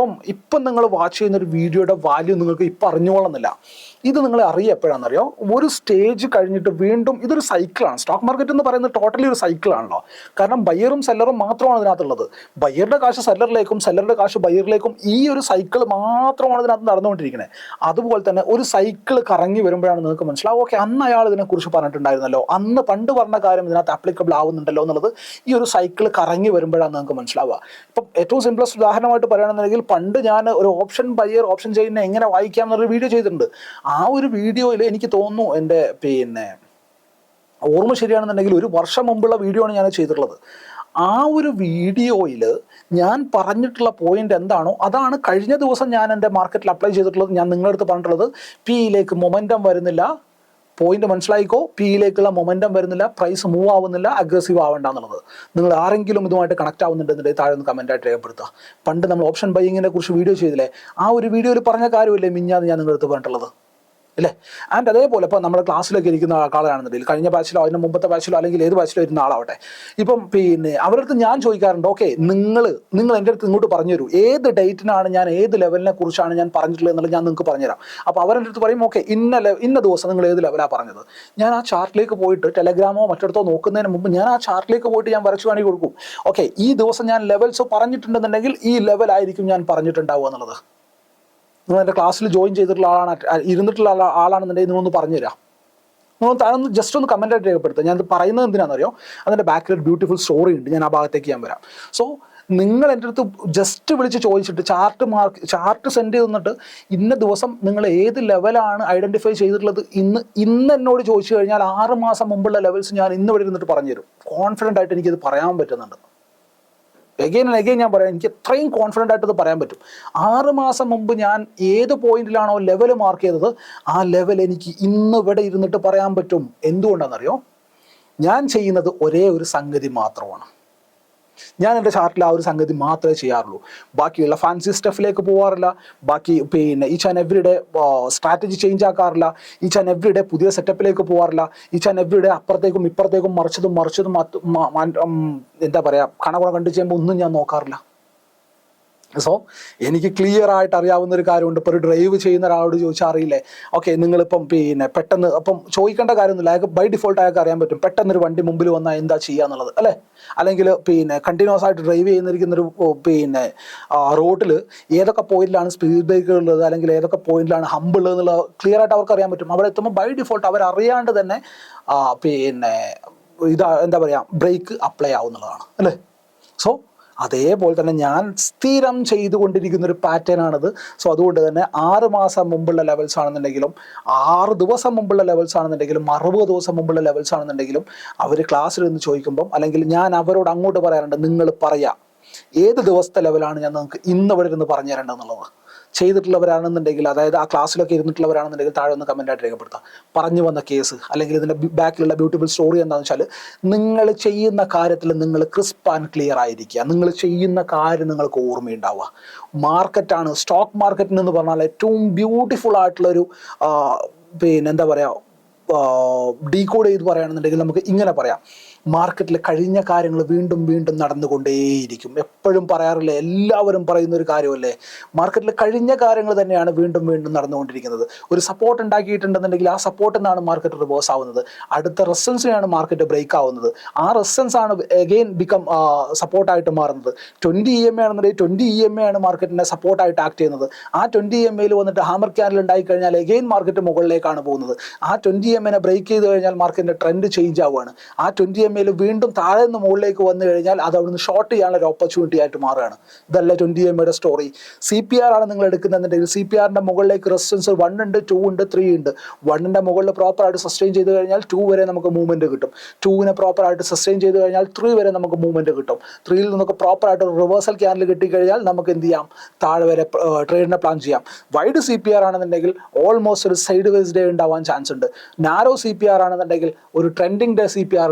ഇപ്പം നിങ്ങൾ വാച്ച് ചെയ്യുന്ന ഒരു വീഡിയോയുടെ വാല്യൂ നിങ്ങൾക്ക് ഇപ്പം അറിഞ്ഞുകൊള്ളുന്നില്ല. ഇത് നിങ്ങളെ അറിയുക എപ്പോഴാണെന്നറിയോ? ഒരു സ്റ്റേജ് കഴിഞ്ഞിട്ട് വീണ്ടും ഇതൊരു സൈക്കിളാണ്. സ്റ്റോക്ക് മാർക്കറ്റ് എന്ന് പറയുന്നത് ടോട്ടലി ഒരു സൈക്കിളാണല്ലോ. കാരണം ബയ്യറും സെല്ലറും മാത്രമാണ് ഇതിനകത്തുള്ളത്. ബയ്യറുടെ കാശ് സെല്ലറിലേക്കും, സെല്ലറുടെ കാശ് ബയ്യറിലേക്കും, ഈ ഒരു സൈക്കിൾ മാത്രമാണ് ഇതിനകത്ത് നടന്നുകൊണ്ടിരിക്കുന്നത്. അതുപോലെ തന്നെ ഒരു സൈക്കിൾ കറങ്ങി വരുമ്പോഴാണ് നിങ്ങൾക്ക് മനസ്സിലാവും, ഓക്കെ, അന്ന് അയാൾ ഇതിനെക്കുറിച്ച് പറഞ്ഞിട്ടുണ്ടായിരുന്നല്ലോ, അന്ന് പണ്ട് പറഞ്ഞ കാര്യം ഇതിനകത്ത് ആപ്ലിക്കബിൾ ആവുന്നുണ്ടല്ലോ എന്നുള്ളത് ഈ ഒരു സൈക്കിൾ കറങ്ങി വരുമ്പോഴാണ് നിങ്ങൾക്ക് മനസ്സിലാവുക. ഇപ്പം ഏറ്റവും സിംപ്ലസ്റ്റ് ഉദാഹരണമായിട്ട് പറയുകയാണെന്നുണ്ടെങ്കിൽ, പണ്ട് ഞാൻ ഒരു ഓപ്ഷൻ ബയ്യർ ഓപ്ഷൻ ചെയ്യുന്ന എങ്ങനെ വായിക്കാം എന്നൊരു വീഡിയോ ചെയ്തിട്ടുണ്ട്. ആ ഒരു വീഡിയോയിൽ എനിക്ക് തോന്നുന്നു, എൻ്റെ ഓർമ്മ ശരിയാണെന്നുണ്ടെങ്കിൽ 1 വർഷം മുമ്പുള്ള വീഡിയോ ആണ് ഞാൻ ചെയ്തിട്ടുള്ളത്. ആ ഒരു വീഡിയോയിൽ ഞാൻ പറഞ്ഞിട്ടുള്ള പോയിന്റ് എന്താണോ അതാണ് കഴിഞ്ഞ ദിവസം ഞാൻ എൻ്റെ മാർക്കറ്റിൽ അപ്ലൈ ചെയ്തിട്ടുള്ളത്. ഞാൻ നിങ്ങളുടെ അടുത്ത് പറഞ്ഞിട്ടുള്ളത്, പിയിലേക്ക് മൊമെൻറ്റം വരുന്നില്ല, പോയിന്റ് മനസ്സിലായിക്കോ, പിയിലേക്കുള്ള മൊമെൻറ്റം വരുന്നില്ല, പ്രൈസ് മൂവ് ആവുന്നില്ല, അഗ്രസീവ് ആവേണ്ട എന്നുള്ളത്. നിങ്ങൾ ആരെങ്കിലും ഇതുമായിട്ട് കണക്ട് ആവുന്നുണ്ടെന്നുണ്ടെങ്കിൽ താഴെ ഒന്ന് കമൻറ്റായിട്ട് രേഖപ്പെടുത്തുക. പണ്ട് നമ്മൾ ഓപ്ഷൻ ബൈയിങ്ങിനെ കുറിച്ച് വീഡിയോ ചെയ്തില്ലേ, ആ ഒരു വീഡിയോയിൽ പറഞ്ഞ കാര്യമല്ലേ മിഞ്ഞാന്ന് ഞാൻ നിങ്ങളുടെ അടുത്ത് പറഞ്ഞിട്ടുള്ളത്. അല്ലേ? ആൻഡ് അതേപോലെ ഇപ്പോൾ നമ്മുടെ ക്ലാസ്സിലൊക്കെ ഇരിക്കുന്ന ആളാണെന്നുണ്ടെങ്കിൽ കഴിഞ്ഞ ബാച്ചിലോ അതിന് മുമ്പത്തെ ബാച്ചിലോ അല്ലെങ്കിൽ ഏത് ബാച്ചിലോ ഇരുന്ന ആളാവട്ടെ, ഇപ്പം അവരുടെ അടുത്ത് ഞാൻ ചോദിക്കാറുണ്ട്, ഓക്കെ നിങ്ങൾ എൻ്റെ അടുത്ത് ഇങ്ങോട്ട് പറഞ്ഞു തരൂ ഏത് ഡേറ്റിനാണ് ഞാൻ ഏത് ലെവലിനെ കുറിച്ചാണ് ഞാൻ പറഞ്ഞിട്ടുള്ളത് എന്നുള്ളത് ഞാൻ നിങ്ങൾക്ക് പറഞ്ഞുതരാം. അപ്പോൾ അവരുടെ അടുത്ത് പറയും, ഓക്കെ ഇന്ന ദിവസം നിങ്ങൾ ഏത് ലെവലാണ് പറഞ്ഞത്. ഞാൻ ആ ചാർട്ടിലേക്ക് പോയിട്ട് ടെലഗ്രാമോ മറ്റിടത്തോ നോക്കുന്നതിന് മുമ്പ് ഞാൻ ആ ചാർട്ടിലേക്ക് പോയിട്ട് ഞാൻ വരച്ചു കാണിച്ച് കൊടുക്കും. ഓക്കെ, ഈ ദിവസം ഞാൻ ലെവൽസ് പറഞ്ഞിട്ടുണ്ടെന്നുണ്ടെങ്കിൽ ഈ ലെവലായിരിക്കും ഞാൻ പറഞ്ഞിട്ടുണ്ടാവുക എന്നുള്ളത്. നിങ്ങൾ എൻ്റെ ക്ലാസ്സിൽ ജോയിൻ ചെയ്തിട്ടുള്ള ഇരുന്നിട്ടുള്ള ആളാണെന്നുണ്ടെങ്കിൽ നിങ്ങളൊന്ന് പറഞ്ഞുതരാം. താനൊന്ന് ജസ്റ്റ് ഒന്ന് കമൻറ്റായിട്ട് രേഖപ്പെടുത്തുക. ഞാനത് പറയുന്നത് എന്തിനാണെന്നറിയോ, അതിൻ്റെ ബാക്കിൽ ഒരു ബ്യൂട്ടിഫുൾ സ്റ്റോറി ഉണ്ട്, ഞാൻ ആ ഭാഗത്തേക്ക് ഞാൻ വരാം. സോ നിങ്ങൾ എൻ്റെ അടുത്ത് ജസ്റ്റ് വിളിച്ച് ചോദിച്ചിട്ട് ചാർട്ട് സെൻഡ് ചെയ്ത് തന്നിട്ട് ഇന്ന ദിവസം നിങ്ങൾ ഏത് ലെവലാണ് ഐഡൻറ്റിഫൈ ചെയ്തിട്ടുള്ളത് ഇന്ന് എന്നോട് ചോദിച്ചു കഴിഞ്ഞാൽ 6 മാസം മുമ്പുള്ള ലെവൽസ് ഞാൻ ഇന്ന് ഇവിടെ ഇരുന്നിട്ട് പറഞ്ഞു തരും. കോൺഫിഡൻ്റ് ആയിട്ട് എനിക്കത് പറയാൻ പറ്റുന്നുണ്ട്. എഗെയിൻ ഞാൻ പറയാം, എനിക്ക് എത്രയും കോൺഫിഡൻ്റ് ആയിട്ട് ഇത് പറയാൻ പറ്റും. 6 മാസം മുമ്പ് ഞാൻ ഏത് പോയിന്റിലാണോ ലെവൽ മാർക്ക് ചെയ്തത് ആ ലെവൽ എനിക്ക് ഇന്ന് ഇവിടെ ഇരുന്നിട്ട് പറയാൻ പറ്റും. എന്തുകൊണ്ടാണെന്നറിയോ, ഞാൻ ചെയ്യുന്നത് ഒരേ ഒരു സംഗതി മാത്രമാണ്. ഞാൻ എൻ്റെ ചാർട്ടിൽ ആ ഒരു സംഗതി മാത്രമേ ചെയ്യാറുള്ളൂ. ബാക്കിയുള്ള ഫാൻസി സ്റ്റഫിലേക്ക് പോകാറില്ല. ബാക്കി each and every day strategy change ആക്കാറില്ല. ഈച്ച് ആൻഡ് എവറി ഡേ പുതിയ സെറ്റപ്പിലേക്ക് പോകാറില്ല. ഈച്ച് ആൻഡ് എവറി ഡേ അപ്പുറത്തേക്കും ഇപ്പുറത്തേക്കും മറിച്ചതും എന്താ പറയുക, കണകുണ കണ്ടു ചെയ്യുമ്പോൾ ഒന്നും ഞാൻ നോക്കാറില്ല. സോ എനിക്ക് ക്ലിയർ ആയിട്ട് അറിയാവുന്ന ഒരു കാര്യമുണ്ട്. ഇപ്പോൾ ഒരു ഡ്രൈവ് ചെയ്യുന്ന ഒരാളോട് ചോദിച്ചാൽ അറിയില്ലേ, ഓക്കെ നിങ്ങളിപ്പം പെട്ടെന്ന് അപ്പം ചോദിക്കേണ്ട കാര്യമൊന്നുമില്ല, അയാൾക്ക് ബൈ ഡിഫോൾട്ട് അയാൾക്ക് അറിയാൻ പറ്റും പെട്ടെന്നൊരു വണ്ടി മുമ്പിൽ വന്നാൽ എന്താ ചെയ്യുക എന്നുള്ളത്, അല്ലേ? അല്ലെങ്കിൽ കണ്ടിന്യൂസ് ആയിട്ട് ഡ്രൈവ് ചെയ്യുന്നിരിക്കുന്നൊരു റോഡിൽ ഏതൊക്കെ പോയിന്റിലാണ് സ്പീഡ് ബ്രേക്ക് ഉള്ളത് അല്ലെങ്കിൽ ഏതൊക്കെ പോയിന്റിലാണ് ഹമ്പ് ഉള്ളത് എന്നുള്ളത് ക്ലിയർ ആയിട്ട് അവർക്ക് അറിയാൻ പറ്റും. അവിടെ എത്തുമ്പോൾ ബൈ ഡിഫോൾട്ട് അവരറിയാണ്ട് തന്നെ എന്താ പറയുക ബ്രേക്ക് അപ്ലൈ ആവുന്നുള്ളതാണ്, അല്ലേ? സോ അതേപോലെ തന്നെ ഞാൻ സ്ഥിരം ചെയ്തുകൊണ്ടിരിക്കുന്ന ഒരു പാറ്റേൺ ആണിത്. സോ അതുകൊണ്ട് തന്നെ 6 മാസം മുമ്പുള്ള ലെവൽസ് ആണെന്നുണ്ടെങ്കിലും 6 ദിവസം മുമ്പുള്ള ലെവൽസ് ആണെന്നുണ്ടെങ്കിലും 60 ദിവസം മുമ്പുള്ള ലെവൽസ് ആണെന്നുണ്ടെങ്കിലും അവർ ക്ലാസ്സിൽ നിന്ന് ചോദിക്കുമ്പം അല്ലെങ്കിൽ ഞാൻ അവരോട് അങ്ങോട്ട് പറയാറുണ്ട്, നിങ്ങൾ പറയാം ഏത് ദിവസത്തെ ലെവലാണ് ഞാൻ നിങ്ങൾക്ക് ഇന്ന് ഇവിടെ ഇരുന്ന് പറഞ്ഞു തരേണ്ടതെന്നുള്ളത്. ചെയ്തിട്ടുള്ളവരാണെന്നുണ്ടെങ്കിൽ, അതായത് ആ ക്ലാസ്സിലൊക്കെ ഇരുന്നിട്ടുള്ളവരാണെന്നുണ്ടെങ്കിൽ താഴെ ഒന്ന് കമൻറ്റായിട്ട് രേഖപ്പെടുത്താം. പറഞ്ഞു വന്ന കേസ് അല്ലെങ്കിൽ ഇതിൻ്റെ ബാക്കിലുള്ള ബ്യൂട്ടിഫുൾ സ്റ്റോറി എന്താണെന്ന് വെച്ചാൽ, നിങ്ങൾ ചെയ്യുന്ന കാര്യത്തിൽ നിങ്ങൾ ക്രിസ്പ് ആൻഡ് ക്ലിയർ ആയിരിക്കുക. നിങ്ങൾ ചെയ്യുന്ന കാര്യം നിങ്ങൾക്ക് ഓർമ്മയുണ്ടാവുക. മാർക്കറ്റാണ്, സ്റ്റോക്ക് മാർക്കറ്റിന് എന്ന് പറഞ്ഞാൽ ഏറ്റവും ബ്യൂട്ടിഫുൾ ആയിട്ടുള്ളൊരു എന്താ പറയുക, ഡീകോഡ് ചെയ്ത് പറയുകയാണെന്നുണ്ടെങ്കിൽ നമുക്ക് ഇങ്ങനെ പറയാം, മാർക്കറ്റിൽ കഴിഞ്ഞ കാര്യങ്ങൾ വീണ്ടും വീണ്ടും നടന്നുകൊണ്ടേയിരിക്കും. എപ്പോഴും പറയാറില്ലേ, എല്ലാവരും പറയുന്ന ഒരു കാര്യമല്ലേ, മാർക്കറ്റിൽ കഴിഞ്ഞ കാര്യങ്ങൾ തന്നെയാണ് വീണ്ടും വീണ്ടും നടന്നുകൊണ്ടിരിക്കുന്നത്. ഒരു സപ്പോർട്ട് ഉണ്ടാക്കിയിട്ടുണ്ടെന്നുണ്ടെങ്കിൽ ആ സപ്പോർട്ടിൽ നിന്നാണ് മാർക്കറ്റ് റിവേഴ്സ് ആവുന്നത്. അടുത്ത റെസിസ്റ്റൻസിനാണ് മാർക്കറ്റ് ബ്രേക്ക് ആവുന്നത്. ആ റെസിസ്റ്റൻസ് ആണ് അഗെയിൻ ബിക്കം സപ്പോർട്ടായിട്ട് മാറുന്നത്. 20 EMA ആണെന്നുണ്ടെങ്കിൽ 20 EMA ആണ് മാർക്കറ്റിനെ സപ്പോർട്ടായിട്ട് ആക്ട് ചെയ്യുന്നത്. ആ 20 EMA വന്നിട്ട് ഹാമർ ക്യാൻഡിൽ ഉണ്ടായി കഴിഞ്ഞാൽ അഗെയിൻ മാർക്കറ്റ് മുകളിലേക്കാണ് പോകുന്നത്. ആ 20 EMA ബ്രേക്ക് ചെയ്ത് കഴിഞ്ഞാൽ മാർക്കറ്റിന്റെ ട്രെൻഡ് ചേഞ്ച് ആവുകയാണ്. ആ 20 EMA വീണ്ടും താഴെ നിന്ന് മുകളിലേക്ക് വന്നു കഴിഞ്ഞാൽ അത് അവിടുന്ന് ഷോർട്ട് ചെയ്യാനുള്ള ഒരു ഓപ്പർച്യൂണിറ്റി ആയിട്ട് മാറുകയാണ്. ഇതല്ല 20 EMA സ്റ്റോറി. CPR ആണ് നിങ്ങൾ എടുക്കുന്നുണ്ടെങ്കിൽ CPRന്റെ മുകളിലേക്ക് റെസിസ്റ്റൻസ് 1 ഉണ്ട്, 2 ഉണ്ട്, 3 ഉണ്ട്. 1ന്റെ മുകളിൽ പ്രോപ്പറായിട്ട് സസ്റ്റെയിൻ ചെയ്ത് കഴിഞ്ഞാൽ 2 വരെ നമുക്ക് മൂവ്മെന്റ് കിട്ടും. 2നെ പ്രോപ്പറായിട്ട് സസ്റ്റെയിൻ ചെയ്ത് കഴിഞ്ഞാൽ 3 വരെ നമുക്ക് മൂവ്മെന്റ് കിട്ടും. 3യിൽ നിന്നൊക്കെ പ്രോപ്പറായിട്ട് റിവേഴ്സൽ ക്യാൻഡിൽ കിട്ടിക്കഴിഞ്ഞാൽ നമുക്ക് എന്ത് ചെയ്യാം, താഴെ വരെ ട്രേഡിനെ പ്ലാൻ ചെയ്യാം. വൈഡ് CPR ആണെന്നുണ്ടെങ്കിൽ ഓൾമോസ്റ്റ് ഒരു സൈഡ് വേസ് ഡേ ഉണ്ടാവാൻ ചാൻസ് ഉണ്ട്. നാരോ CPR ആണെന്നുണ്ടെങ്കിൽ ഒരു trending day CPR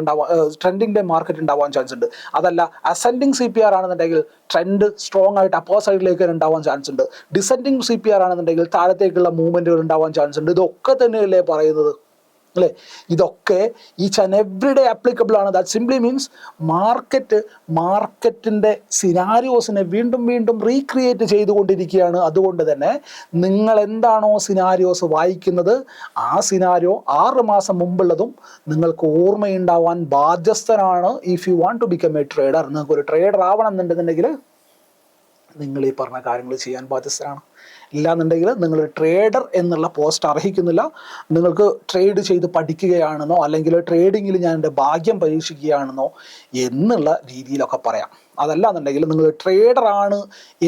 trending day market ഉണ്ടാവാൻ ചാൻസ് ഉണ്ട്. അതല്ല അസെൻഡിങ് CPR ആണെന്നുണ്ടെങ്കിൽ ട്രെൻഡ് സ്ട്രോങ് ആയിട്ട് അപ്പർ സൈഡിലേക്ക് ഉണ്ടാവാൻ ചാൻസ് ഉണ്ട്. ഡിസെൻഡിങ് CPR ആണെന്നുണ്ടെങ്കിൽ താഴത്തേക്കുള്ള മൂവ്മെന്റുകൾ ഉണ്ടാവാൻ ചാൻസ് ഉണ്ട്. ഇതൊക്കെ തന്നെയല്ലേ പറയുന്നത്, അല്ലേ? ഇതൊക്കെ each and every day applicable ആണ്. ദാറ്റ് സിംപ്ലി മീൻസ് മാർക്കറ്റിന്റെ സിനാരിയോസിനെ വീണ്ടും വീണ്ടും റീക്രിയേറ്റ് ചെയ്തുകൊണ്ടിരിക്കുകയാണ്. അതുകൊണ്ട് തന്നെ നിങ്ങൾ എന്താണോ സിനാരിയോസ് വായിക്കുന്നത് ആ സിനാരിയോ 6 മാസം മുമ്പുള്ളതും നിങ്ങൾക്ക് ഓർമ്മയുണ്ടാവാൻ ബാധ്യസ്ഥനാണ്. If you want to become a trader, നിങ്ങൾക്ക് ഒരു ട്രേഡർ ആവണം എന്നുണ്ടെന്നുണ്ടെങ്കിൽ നിങ്ങൾ ഈ പറഞ്ഞ കാര്യങ്ങൾ ചെയ്യാൻ ബാധ്യസ്ഥരാണ്. ഇല്ലാന്നുണ്ടെങ്കിൽ നിങ്ങളൊരു ട്രേഡർ എന്നുള്ള പോസ്റ്റ് അർഹിക്കുന്നില്ല. നിങ്ങൾക്ക് ട്രേഡ് ചെയ്ത് പഠിക്കുകയാണെന്നോ അല്ലെങ്കിൽ ട്രേഡിങ്ങിൽ ഞാൻ എൻ്റെ ഭാഗ്യം പരീക്ഷിക്കുകയാണെന്നോ എന്നുള്ള രീതിയിലൊക്കെ പറയാം. അതല്ല എന്നുണ്ടെങ്കിൽ നിങ്ങൾ ട്രേഡറാണ്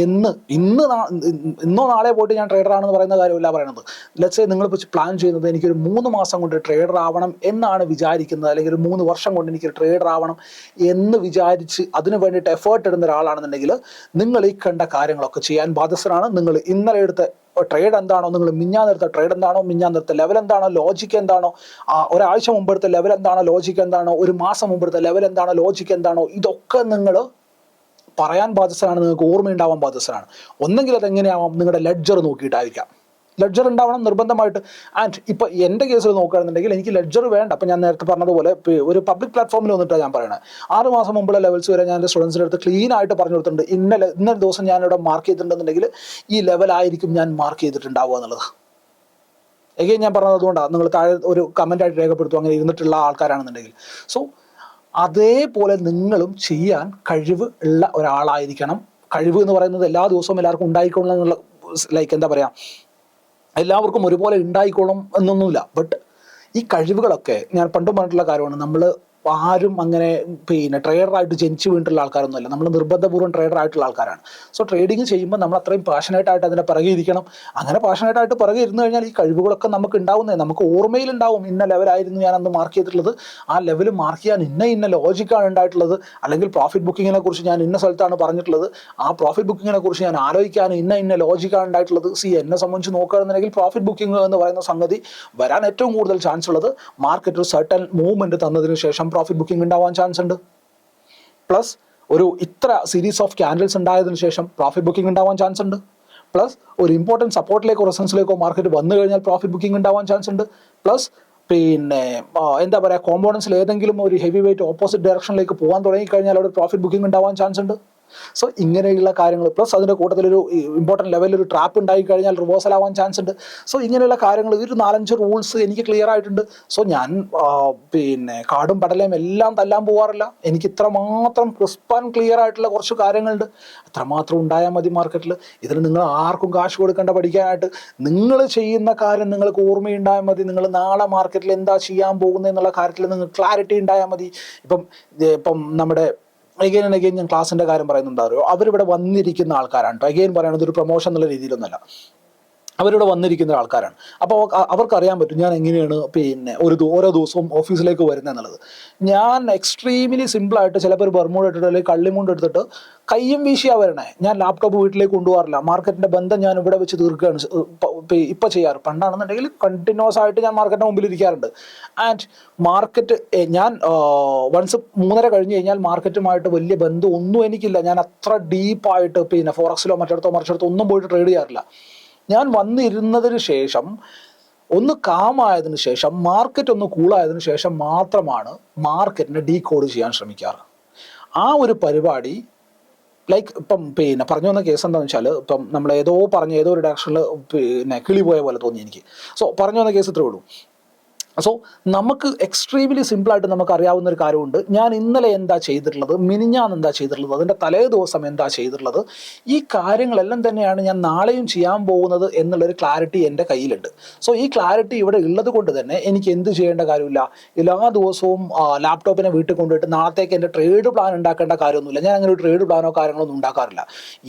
എന്ന് ഇന്നോ നാളെ പോയിട്ട് ഞാൻ ട്രേഡറാണെന്ന് പറയുന്ന കാര്യമല്ല പറയുന്നത്. ലെറ്റ്സ് സേ നിങ്ങളിപ്പോൾ പ്ലാൻ ചെയ്യുന്നത് എനിക്കൊരു 3 മാസം കൊണ്ട് ട്രേഡർ ആവണം എന്നാണ് വിചാരിക്കുന്നത്, അല്ലെങ്കിൽ ഒരു 3 വർഷം കൊണ്ട് എനിക്കൊരു ട്രേഡർ ആവണം എന്ന് വിചാരിച്ച് അതിന് വേണ്ടിയിട്ട് എഫേർട്ട് ഇടുന്ന ഒരാളാണെന്നുണ്ടെങ്കിൽ നിങ്ങൾ ഈ കണ്ട കാര്യങ്ങളൊക്കെ ചെയ്യാൻ ബാധ്യസ്ഥരാണ്. നിങ്ങൾ ഇന്നലെ എടുത്ത ട്രേഡ് എന്താണോ, നിങ്ങൾ മിഞ്ഞാന്നെടുത്ത ട്രേഡ് എന്താണോ, മിഞ്ഞാന്നെടുത്ത ലെവൽ എന്താണോ, ലോജിക്ക് എന്താണോ, ഒരാഴ്ച മുമ്പെടുത്ത ലെവൽ എന്താണോ, ലോജിക്ക് എന്താണോ, ഒരു മാസം മുമ്പെടുത്ത ലെവൽ എന്താണോ, ലോജിക്ക് എന്താണോ, ഇതൊക്കെ നിങ്ങൾ പറയാൻ ബാധ്യസ്ഥരാണ്. നിങ്ങൾക്ക് ഓർമ്മയുണ്ടാവാൻ ബാധ്യസ്ഥരാണ്. ഒന്നെങ്കിൽ അതെങ്ങനെയാവാം, നിങ്ങളുടെ ലെഡ്ജർ നോക്കിയിട്ടായിരിക്കാം. ലെഡ്ജർ ഉണ്ടാവണം നിർബന്ധമായിട്ട്. ആൻഡ് ഇപ്പോൾ എൻ്റെ കേസിൽ നോക്കുകയാണെന്നുണ്ടെങ്കിൽ എനിക്ക് ലെഡ്ജർ വേണ്ട. അപ്പം ഞാൻ നേരത്തെ പറഞ്ഞതുപോലെ ഒരു പബ്ലിക് പ്ലാറ്റ്ഫോമിൽ വന്നിട്ടാണ് ഞാൻ പറയണത്. 6 മാസം മുമ്പുള്ള ലെവൽസ് വരെ ഞാൻ എൻ്റെ സ്റ്റുഡൻസിൻ്റെ അടുത്ത് ക്ലീൻ ആയിട്ട് പറഞ്ഞു കൊടുത്തിട്ടുണ്ട്. ഇന്ന ദിവസം ഞാനിവിടെ മാർക്ക് ചെയ്തിട്ടുണ്ടെന്നുണ്ടെങ്കിൽ ഈ ലെവലായിരിക്കും ഞാൻ മാർക്ക് ചെയ്തിട്ടുണ്ടാവുക എന്നുള്ളത്. എഗെയിൻ ഞാൻ പറഞ്ഞത് അതുകൊണ്ടാണ്, നിങ്ങൾ താഴെ ഒരു കമൻ്റായിട്ട് രേഖപ്പെടുത്തും അങ്ങനെ ഇരുന്നിട്ടുള്ള ആൾക്കാരാണെന്നുണ്ടെങ്കിൽ. സോ അതേപോലെ നിങ്ങളും ചെയ്യാൻ കഴിവ് ഉള്ള ഒരാളായിരിക്കണം. കഴിവ് എന്ന് പറയുന്നത് എല്ലാ ദിവസവും എല്ലാവർക്കും ഉണ്ടായിക്കൊള്ളണം എന്നുള്ള, ലൈക്ക് എന്താ പറയുക, എല്ലാവർക്കും ഒരുപോലെ ഉണ്ടായിക്കോളും എന്നൊന്നുമില്ല. ബട്ട് ഈ കഴിവുകളൊക്കെ ഞാൻ പണ്ടും പറഞ്ഞിട്ടുള്ള കാര്യമാണ്. നമ്മൾ ആരും അങ്ങനെ ട്രേഡറായിട്ട് ജനിച്ചു വീണിട്ടുള്ള ആൾക്കാരൊന്നുമല്ല. നമ്മൾ നിർബന്ധപൂർവ്വം ട്രേഡർ ആയിട്ടുള്ള ആൾക്കാരാണ്. സോ ട്രേഡിങ് ചെയ്യുമ്പോൾ നമ്മൾ അത്രയും പാഷനേറ്റായിട്ട് അതിനെ പിറകെ ഇരിക്കണം. അങ്ങനെ പാഷനേറ്റായിട്ട് പിറകെ ഇരുന്ന് കഴിഞ്ഞാൽ ഈ കഴിവുകളൊക്കെ നമുക്ക് ഉണ്ടാവുന്നത് നമുക്ക് ഓർമ്മയിലുണ്ടാവും. ഇന്ന ലെവലായിരുന്നു ഞാൻ അന്ന് മാർക്ക് ചെയ്തിട്ടുള്ളത്, ആ ലെവൽ മാർക്ക് ചെയ്യാൻ ഇന്ന ലോജിക്കാണ് ഉണ്ടായിട്ടുള്ളത്, അല്ലെങ്കിൽ പ്രോഫിറ്റ് ബുക്കിങ്ങിനെ കുറിച്ച് ഞാൻ ഇന്ന സ്ഥലത്താണ് പറഞ്ഞിട്ടുള്ളത്, ആ പ്രോഫിറ്റ് ബുക്കിങ്ങിനെ കുറിച്ച് ഞാൻ ആലോചിക്കാൻ ഇന്ന ലോജിക്കാണ് ഉണ്ടായിട്ടുള്ളത്. എന്നെ സംബന്ധിച്ച് നോക്കുകയാണെന്നുണ്ടെങ്കിൽ പ്രോഫിറ്റ് ബുക്കിംഗ് എന്ന് പറയുന്ന സംഗതി വരാൻ ഏറ്റവും കൂടുതൽ ചാൻസ് ഉള്ളത് മാർക്കറ്റ് ഒരു സർട്ടൻ മൂവ്മെന്റ് തന്നതിന് ശേഷം പ്രോഫിറ്റ് ബുക്കിംഗ് ഉണ്ടാവാൻ ചാൻസ് ഉണ്ട്. പ്ലസ് ഒരു ഇത്ര സീരീസ് ഓഫ് ക്യാൻഡിൽസ് ഉണ്ടായതിനു ശേഷം പ്രോഫിറ്റ് ബുക്കിംഗ് ഉണ്ടാവാൻ ചാൻസ് ഉണ്ട്. പ്ലസ് ഒരു ഇമ്പോർട്ടൻറ്റ് സപ്പോർട്ടിലേക്കോ റെസിസ്റ്റൻസിലേക്കോ മാർക്കറ്റ് വന്നു കഴിഞ്ഞാൽ പ്രോഫിറ്റ് ബുക്കിംഗ് ഉണ്ടാവാൻ ചാൻസ് ഉണ്ട്. പ്ലസ് എന്താ പറയുക, കോമ്പോണൻസിൽ ഏതെങ്കിലും ഒരു ഹെവി വെയിറ്റ് ഓപ്പോസിറ്റ് ഡയറക്ഷനിലേക്ക് പോകാൻ തുടങ്ങിക്കഴിഞ്ഞാൽ അവിടെ പ്രോഫിറ്റ് ബുക്കിംഗ് ഉണ്ടാവാൻ ചാൻസ് ഉണ്ട്. സോ ഇങ്ങനെയുള്ള കാര്യങ്ങൾ, പ്ലസ് അതിൻ്റെ കൂട്ടത്തിലൊരു ഇമ്പോർട്ടൻറ്റ് ലെവലിൽ ഒരു ട്രാപ്പ് ഉണ്ടായി കഴിഞ്ഞാൽ റിവേഴ്സൽ ആവാൻ ചാൻസ് ഉണ്ട്. സോ ഇങ്ങനെയുള്ള കാര്യങ്ങൾ, ഒരു 4-5 റൂൾസ് എനിക്ക് ക്ലിയർ ആയിട്ടുണ്ട്. സോ ഞാൻ കാടും പടലയും എല്ലാം തല്ലാൻ പോകാറില്ല. എനിക്ക് ഇത്രമാത്രം ക്രിസ്പ് ആൻഡ് ക്ലിയർ ആയിട്ടുള്ള കുറച്ച് കാര്യങ്ങളുണ്ട്. അത്രമാത്രം ഉണ്ടായാൽ മതി മാർക്കറ്റിൽ. ഇതിന് നിങ്ങൾ ആർക്കും കാശ് കൊടുക്കേണ്ട പഠിക്കാനായിട്ട്. നിങ്ങൾ ചെയ്യുന്ന കാര്യം നിങ്ങൾക്ക് ഓർമ്മയുണ്ടായാൽ മതി. നിങ്ങൾ നാളെ മാർക്കറ്റിൽ എന്താ ചെയ്യാൻ പോകുന്നത് എന്നുള്ള കാര്യത്തിൽ നിങ്ങൾക്ക് ക്ലാരിറ്റി ഉണ്ടായാൽ മതി. ഇപ്പം നമ്മുടെ അഗെയിൻ ഞാൻ ക്ലാസിൻ്റെ കാര്യം പറയുന്നുണ്ടാവുമോ, അവരിവിടെ വന്നിരിക്കുന്ന ആൾക്കാരാണ് കേട്ടോ. അഗെയിൻ പറയുന്നത് ഒരു പ്രൊമോഷൻ എന്നുള്ള രീതിയിലൊന്നുമല്ല, അവരിവിടെ വന്നിരിക്കുന്ന ആൾക്കാരാണ്. അപ്പോൾ അവർക്കറിയാൻ പറ്റും ഞാൻ എങ്ങനെയാണ് ഓരോ ദിവസവും ഓഫീസിലേക്ക് വരുന്നത് എന്നുള്ളത്. ഞാൻ എക്സ്ട്രീംലി സിമ്പിളായിട്ട് ചിലപ്പോൾ ഒരു ബർമൂഡ് എടുത്തിട്ട് അല്ലെങ്കിൽ കള്ളിമുണ്ട് എടുത്തിട്ട് കയ്യും വീശിയാണ് വരണേ. ഞാൻ ലാപ്ടോപ്പ് വീട്ടിലേക്ക് കൊണ്ടുപോകാറില്ല. മാർക്കറ്റിൻ്റെ ബന്ധം ഞാൻ ഇവിടെ വെച്ച് തീർക്കുകയാണ് ഇപ്പം ചെയ്യാറ്. പണ്ടാണെന്നുണ്ടെങ്കിൽ കണ്ടിന്യൂസ് ആയിട്ട് ഞാൻ മാർക്കറ്റിൻ്റെ മുമ്പിൽ ഇരിക്കാറുണ്ട്. ആൻഡ് മാർക്കറ്റ് ഞാൻ വൺസ് 3:30 കഴിഞ്ഞ് കഴിഞ്ഞാൽ മാർക്കറ്റുമായിട്ട് വലിയ ബന്ധം ഒന്നും എനിക്കില്ല. ഞാൻ അത്ര ഡീപ്പായിട്ട് ഫോറക്സിലോ മറിച്ചിടത്തോ ഒന്നും പോയിട്ട് ട്രേഡ് ചെയ്യാറില്ല. ഞാൻ വന്നിരുന്നതിന് ശേഷം ഒന്ന് കാമായതിനു ശേഷം മാർക്കറ്റ് ഒന്ന് കൂളായതിനു ശേഷം മാത്രമാണ് മാർക്കറ്റിനെ ഡീകോഡ് ചെയ്യാൻ ശ്രമിക്കാറ്. ആ ഒരു പരിപാടി ലൈക്ക് ഇപ്പം പറഞ്ഞു വന്ന കേസ് എന്താണെന്ന് വെച്ചാൽ, ഇപ്പം നമ്മൾ ഏതോ ഒരു ഡയറക്ഷനിൽ കിളി പോയ പോലെ തോന്നി എനിക്ക്. സോ പറഞ്ഞു വന്ന കേസ് ഇത്രേ ഉള്ളൂ. സോ നമുക്ക് എക്സ്ട്രീംലി സിമ്പിളായിട്ട് നമുക്ക് അറിയാവുന്ന ഒരു കാര്യമുണ്ട്. ഞാൻ ഇന്നലെ എന്താ ചെയ്തിട്ടുള്ളത്, മിനിഞ്ഞാന്ന് എന്താ ചെയ്തിട്ടുള്ളത്, അതിൻ്റെ തലേ ദിവസം എന്താ ചെയ്തിട്ടുള്ളത്, ഈ കാര്യങ്ങളെല്ലാം തന്നെയാണ് ഞാൻ നാളെയും ചെയ്യാൻ പോകുന്നത് എന്നുള്ളൊരു ക്ലാരിറ്റി എൻ്റെ കയ്യിലുണ്ട്. സോ ഈ ക്ലാരിറ്റി ഇവിടെ ഉള്ളത് കൊണ്ട് തന്നെ എനിക്ക് എന്ത് ചെയ്യേണ്ട കാര്യമില്ല. എല്ലാ ദിവസവും ലാപ്ടോപ്പിനെ വീട്ടിൽ കൊണ്ടുപോയിട്ട് നാളത്തേക്ക് എൻ്റെ ട്രേഡ് പ്ലാൻ ഉണ്ടാക്കേണ്ട കാര്യമൊന്നുമില്ല. ഞാൻ അങ്ങനെ ഒരു ട്രേഡ് പ്ലാനോ കാര്യങ്ങളൊന്നും ഉണ്ടാക്കാറില്ല.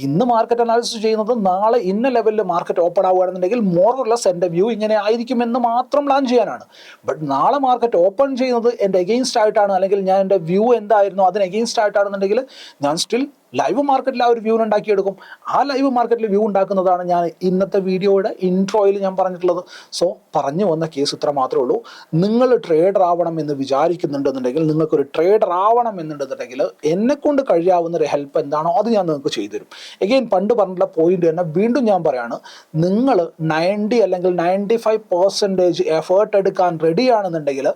ഇന്ന് മാർക്കറ്റ് അനാലിസിസ് ചെയ്യുന്നത് നാളെ ഇന്ന ലെവലിൽ മാർക്കറ്റ് ഓപ്പൺ ആവുകയാണെന്നുണ്ടെങ്കിൽ മോർ ഓർ ലെസ് എൻ്റെ വ്യൂ ഇങ്ങനെ ആയിരിക്കുമെന്ന് മാത്രം പ്ലാൻ ചെയ്യാനാണ്. ബട്ട് നാളെ മാർക്കറ്റ് ഓപ്പൺ ചെയ്യുന്നത് എൻ്റെ എഗെയിൻസ്റ്റ് ആയിട്ടാണ്, അല്ലെങ്കിൽ ഞാൻ എൻ്റെ വ്യൂ എന്തായിരുന്നു അതിന് എഗെയിൻസ്റ്റ് ആയിട്ടാണെന്നുണ്ടെങ്കിൽ ഞാൻ സ്റ്റിൽ ലൈവ് മാർക്കറ്റിൽ ആ ഒരു വ്യൂ ഉണ്ടാക്കിയെടുക്കും. ആ ലൈവ് മാർക്കറ്റിൽ വ്യൂ ഉണ്ടാക്കുന്നതാണ് ഞാൻ ഇന്നത്തെ വീഡിയോയുടെ ഇൻട്രോയിൽ ഞാൻ പറഞ്ഞിട്ടുള്ളത്. സോ പറഞ്ഞു വന്ന കേസ് ഇത്ര മാത്രമേ ഉള്ളൂ. നിങ്ങൾ ട്രേഡർ ആവണം എന്ന് വിചാരിക്കുന്നുണ്ടെന്നുണ്ടെങ്കിൽ, നിങ്ങൾക്കൊരു ട്രേഡർ ആവണം എന്നുണ്ടെന്നുണ്ടെങ്കിൽ എന്നെക്കൊണ്ട് കഴിയാവുന്ന ഒരു ഹെൽപ്പ് എന്താണോ അത് ഞാൻ നിങ്ങൾക്ക് ചെയ്തു തരും. എഗെയിൻ പണ്ട് പറഞ്ഞിട്ടുള്ള പോയിന്റ് തന്നെ വീണ്ടും ഞാൻ പറയാണ്, നിങ്ങൾ 90 അല്ലെങ്കിൽ 95% എഫേർട്ട് എടുക്കാൻ റെഡിയാണെന്നുണ്ടെങ്കിൽ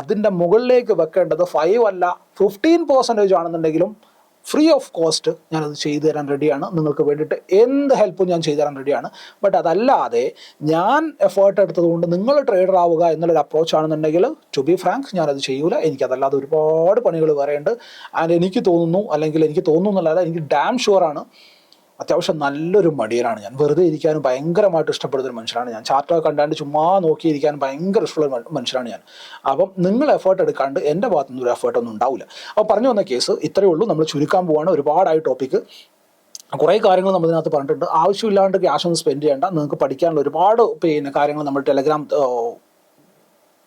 അതിൻ്റെ മുകളിലേക്ക് വെക്കേണ്ടത് 5 അല്ല 15% ആണെന്നുണ്ടെങ്കിലും ഫ്രീ ഓഫ് കോസ്റ്റ് ഞാനത് ചെയ്തു തരാൻ റെഡിയാണ്. നിങ്ങൾക്ക് വേണ്ടിയിട്ട് എന്ത് ഹെൽപ്പും ഞാൻ ചെയ്തു തരാൻ റെഡിയാണ്. ബട്ട് അതല്ലാതെ ഞാൻ എഫേർട്ട് എടുത്തതുകൊണ്ട് നിങ്ങൾ ട്രേഡർ ആവുക എന്നുള്ളൊരു അപ്രോച്ച് ആണെന്നുണ്ടെങ്കിൽ, ടു ബി ഫ്രാങ്ക്, ഞാനത് ചെയ്യൂല. എനിക്കതല്ലാതെ ഒരുപാട് പണികൾ വേറെയുണ്ട്. ആൻഡ് എനിക്ക് തോന്നുന്നു എനിക്ക് ഡാം ഷുവറാണ് അത്യാവശ്യം നല്ലൊരു മടിയനാണ് ഞാൻ. വെറുതെ ഇരിക്കാനും ഭയങ്കരമായിട്ട് ഇഷ്ടപ്പെടുന്നൊരു മനുഷ്യനാണ് ഞാൻ. ചാർട്ടൊക്കെ കണ്ടാണ്ട് ചുമ്മാ നോക്കിയിരിക്കാനും ഭയങ്കര ഇഷ്ടമുള്ള മനുഷ്യനാണ് ഞാൻ. അപ്പം നിങ്ങൾ എഫേർട്ട് എടുക്കാണ്ട് എൻ്റെ ഭാഗത്തുനിന്ന് ഒരു എഫേർട്ടൊന്നും ഉണ്ടാവില്ല. അപ്പോൾ പറഞ്ഞു വന്ന കേസ് ഇത്രയേ ഉള്ളൂ. നമ്മൾ ചുരുക്കാൻ പോവാണ്. ഒരുപാടായി ടോപ്പിക്ക്, കുറേ കാര്യങ്ങൾ നമ്മൾ ഇതിനകത്ത് പറഞ്ഞിട്ടുണ്ട്. ആവശ്യമില്ലാണ്ട് ക്യാഷ് ഒന്നും സ്പെൻഡ് ചെയ്യേണ്ട. നിങ്ങൾക്ക് പഠിക്കാനുള്ള ഒരുപാട് കാര്യങ്ങൾ നമ്മൾ ടെലഗ്രാം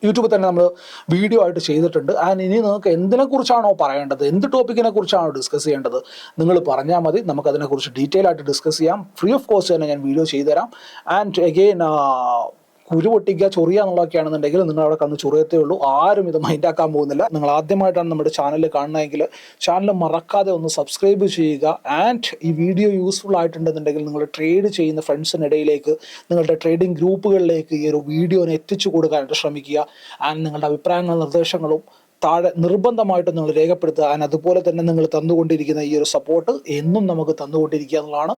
യൂട്യൂബിൽ തന്നെ നമ്മൾ വീഡിയോ ആയിട്ട് ചെയ്തിട്ടുണ്ട്. ആൻഡ് ഇനി നിങ്ങൾക്ക് എന്തിനെക്കുറിച്ചാണോ പറയേണ്ടത്, എന്ത് ടോപ്പിക്കിനെ കുറിച്ചാണോ ഡിസ്കസ് ചെയ്യേണ്ടത്, നിങ്ങൾ പറഞ്ഞാൽ മതി. നമുക്കതിനെക്കുറിച്ച് ഡീറ്റെയിൽ ആയിട്ട് ഡിസ്കസ് ചെയ്യാം. ഫ്രീ ഓഫ് കോസ്റ്റ് തന്നെ ഞാൻ വീഡിയോ ചെയ്തു തരാം. ആൻഡ് അഗെയിൻ കുരു പൊട്ടിക്കുക ചൊറിയുക എന്നുള്ളതൊക്കെയാണെന്നുണ്ടെങ്കിൽ നിങ്ങൾ അവിടെ കന്ന് ചൊറിയത്തേ ഉള്ളൂ. ആരും ഇത് മൈൻഡാക്കാൻ പോകുന്നില്ല. നിങ്ങൾ ആദ്യമായിട്ടാണ് നമ്മുടെ ചാനൽ കാണുന്നതെങ്കിൽ ചാനൽ മറക്കാതെ ഒന്ന് സബ്സ്ക്രൈബ് ചെയ്യുക. ആൻഡ് ഈ വീഡിയോ യൂസ്ഫുൾ ആയിട്ടുണ്ടെന്നുണ്ടെങ്കിൽ നിങ്ങൾ ട്രേഡ് ചെയ്യുന്ന ഫ്രണ്ട്സിനിടയിലേക്ക്, നിങ്ങളുടെ ട്രേഡിംഗ് ഗ്രൂപ്പുകളിലേക്ക് ഈ ഒരു വീഡിയോനെ എത്തിച്ചു കൊടുക്കാനായിട്ട് ശ്രമിക്കുക. ആൻഡ് നിങ്ങളുടെ അഭിപ്രായങ്ങളും നിർദ്ദേശങ്ങളും താഴെ നിർബന്ധമായിട്ടും നിങ്ങൾ രേഖപ്പെടുത്തുക. ആൻഡ് അതുപോലെ തന്നെ നിങ്ങൾ തന്നുകൊണ്ടിരിക്കുന്ന ഈ ഒരു സപ്പോർട്ട് എന്നും നമുക്ക് തന്നുകൊണ്ടിരിക്കുക എന്നുള്ളതാണ്.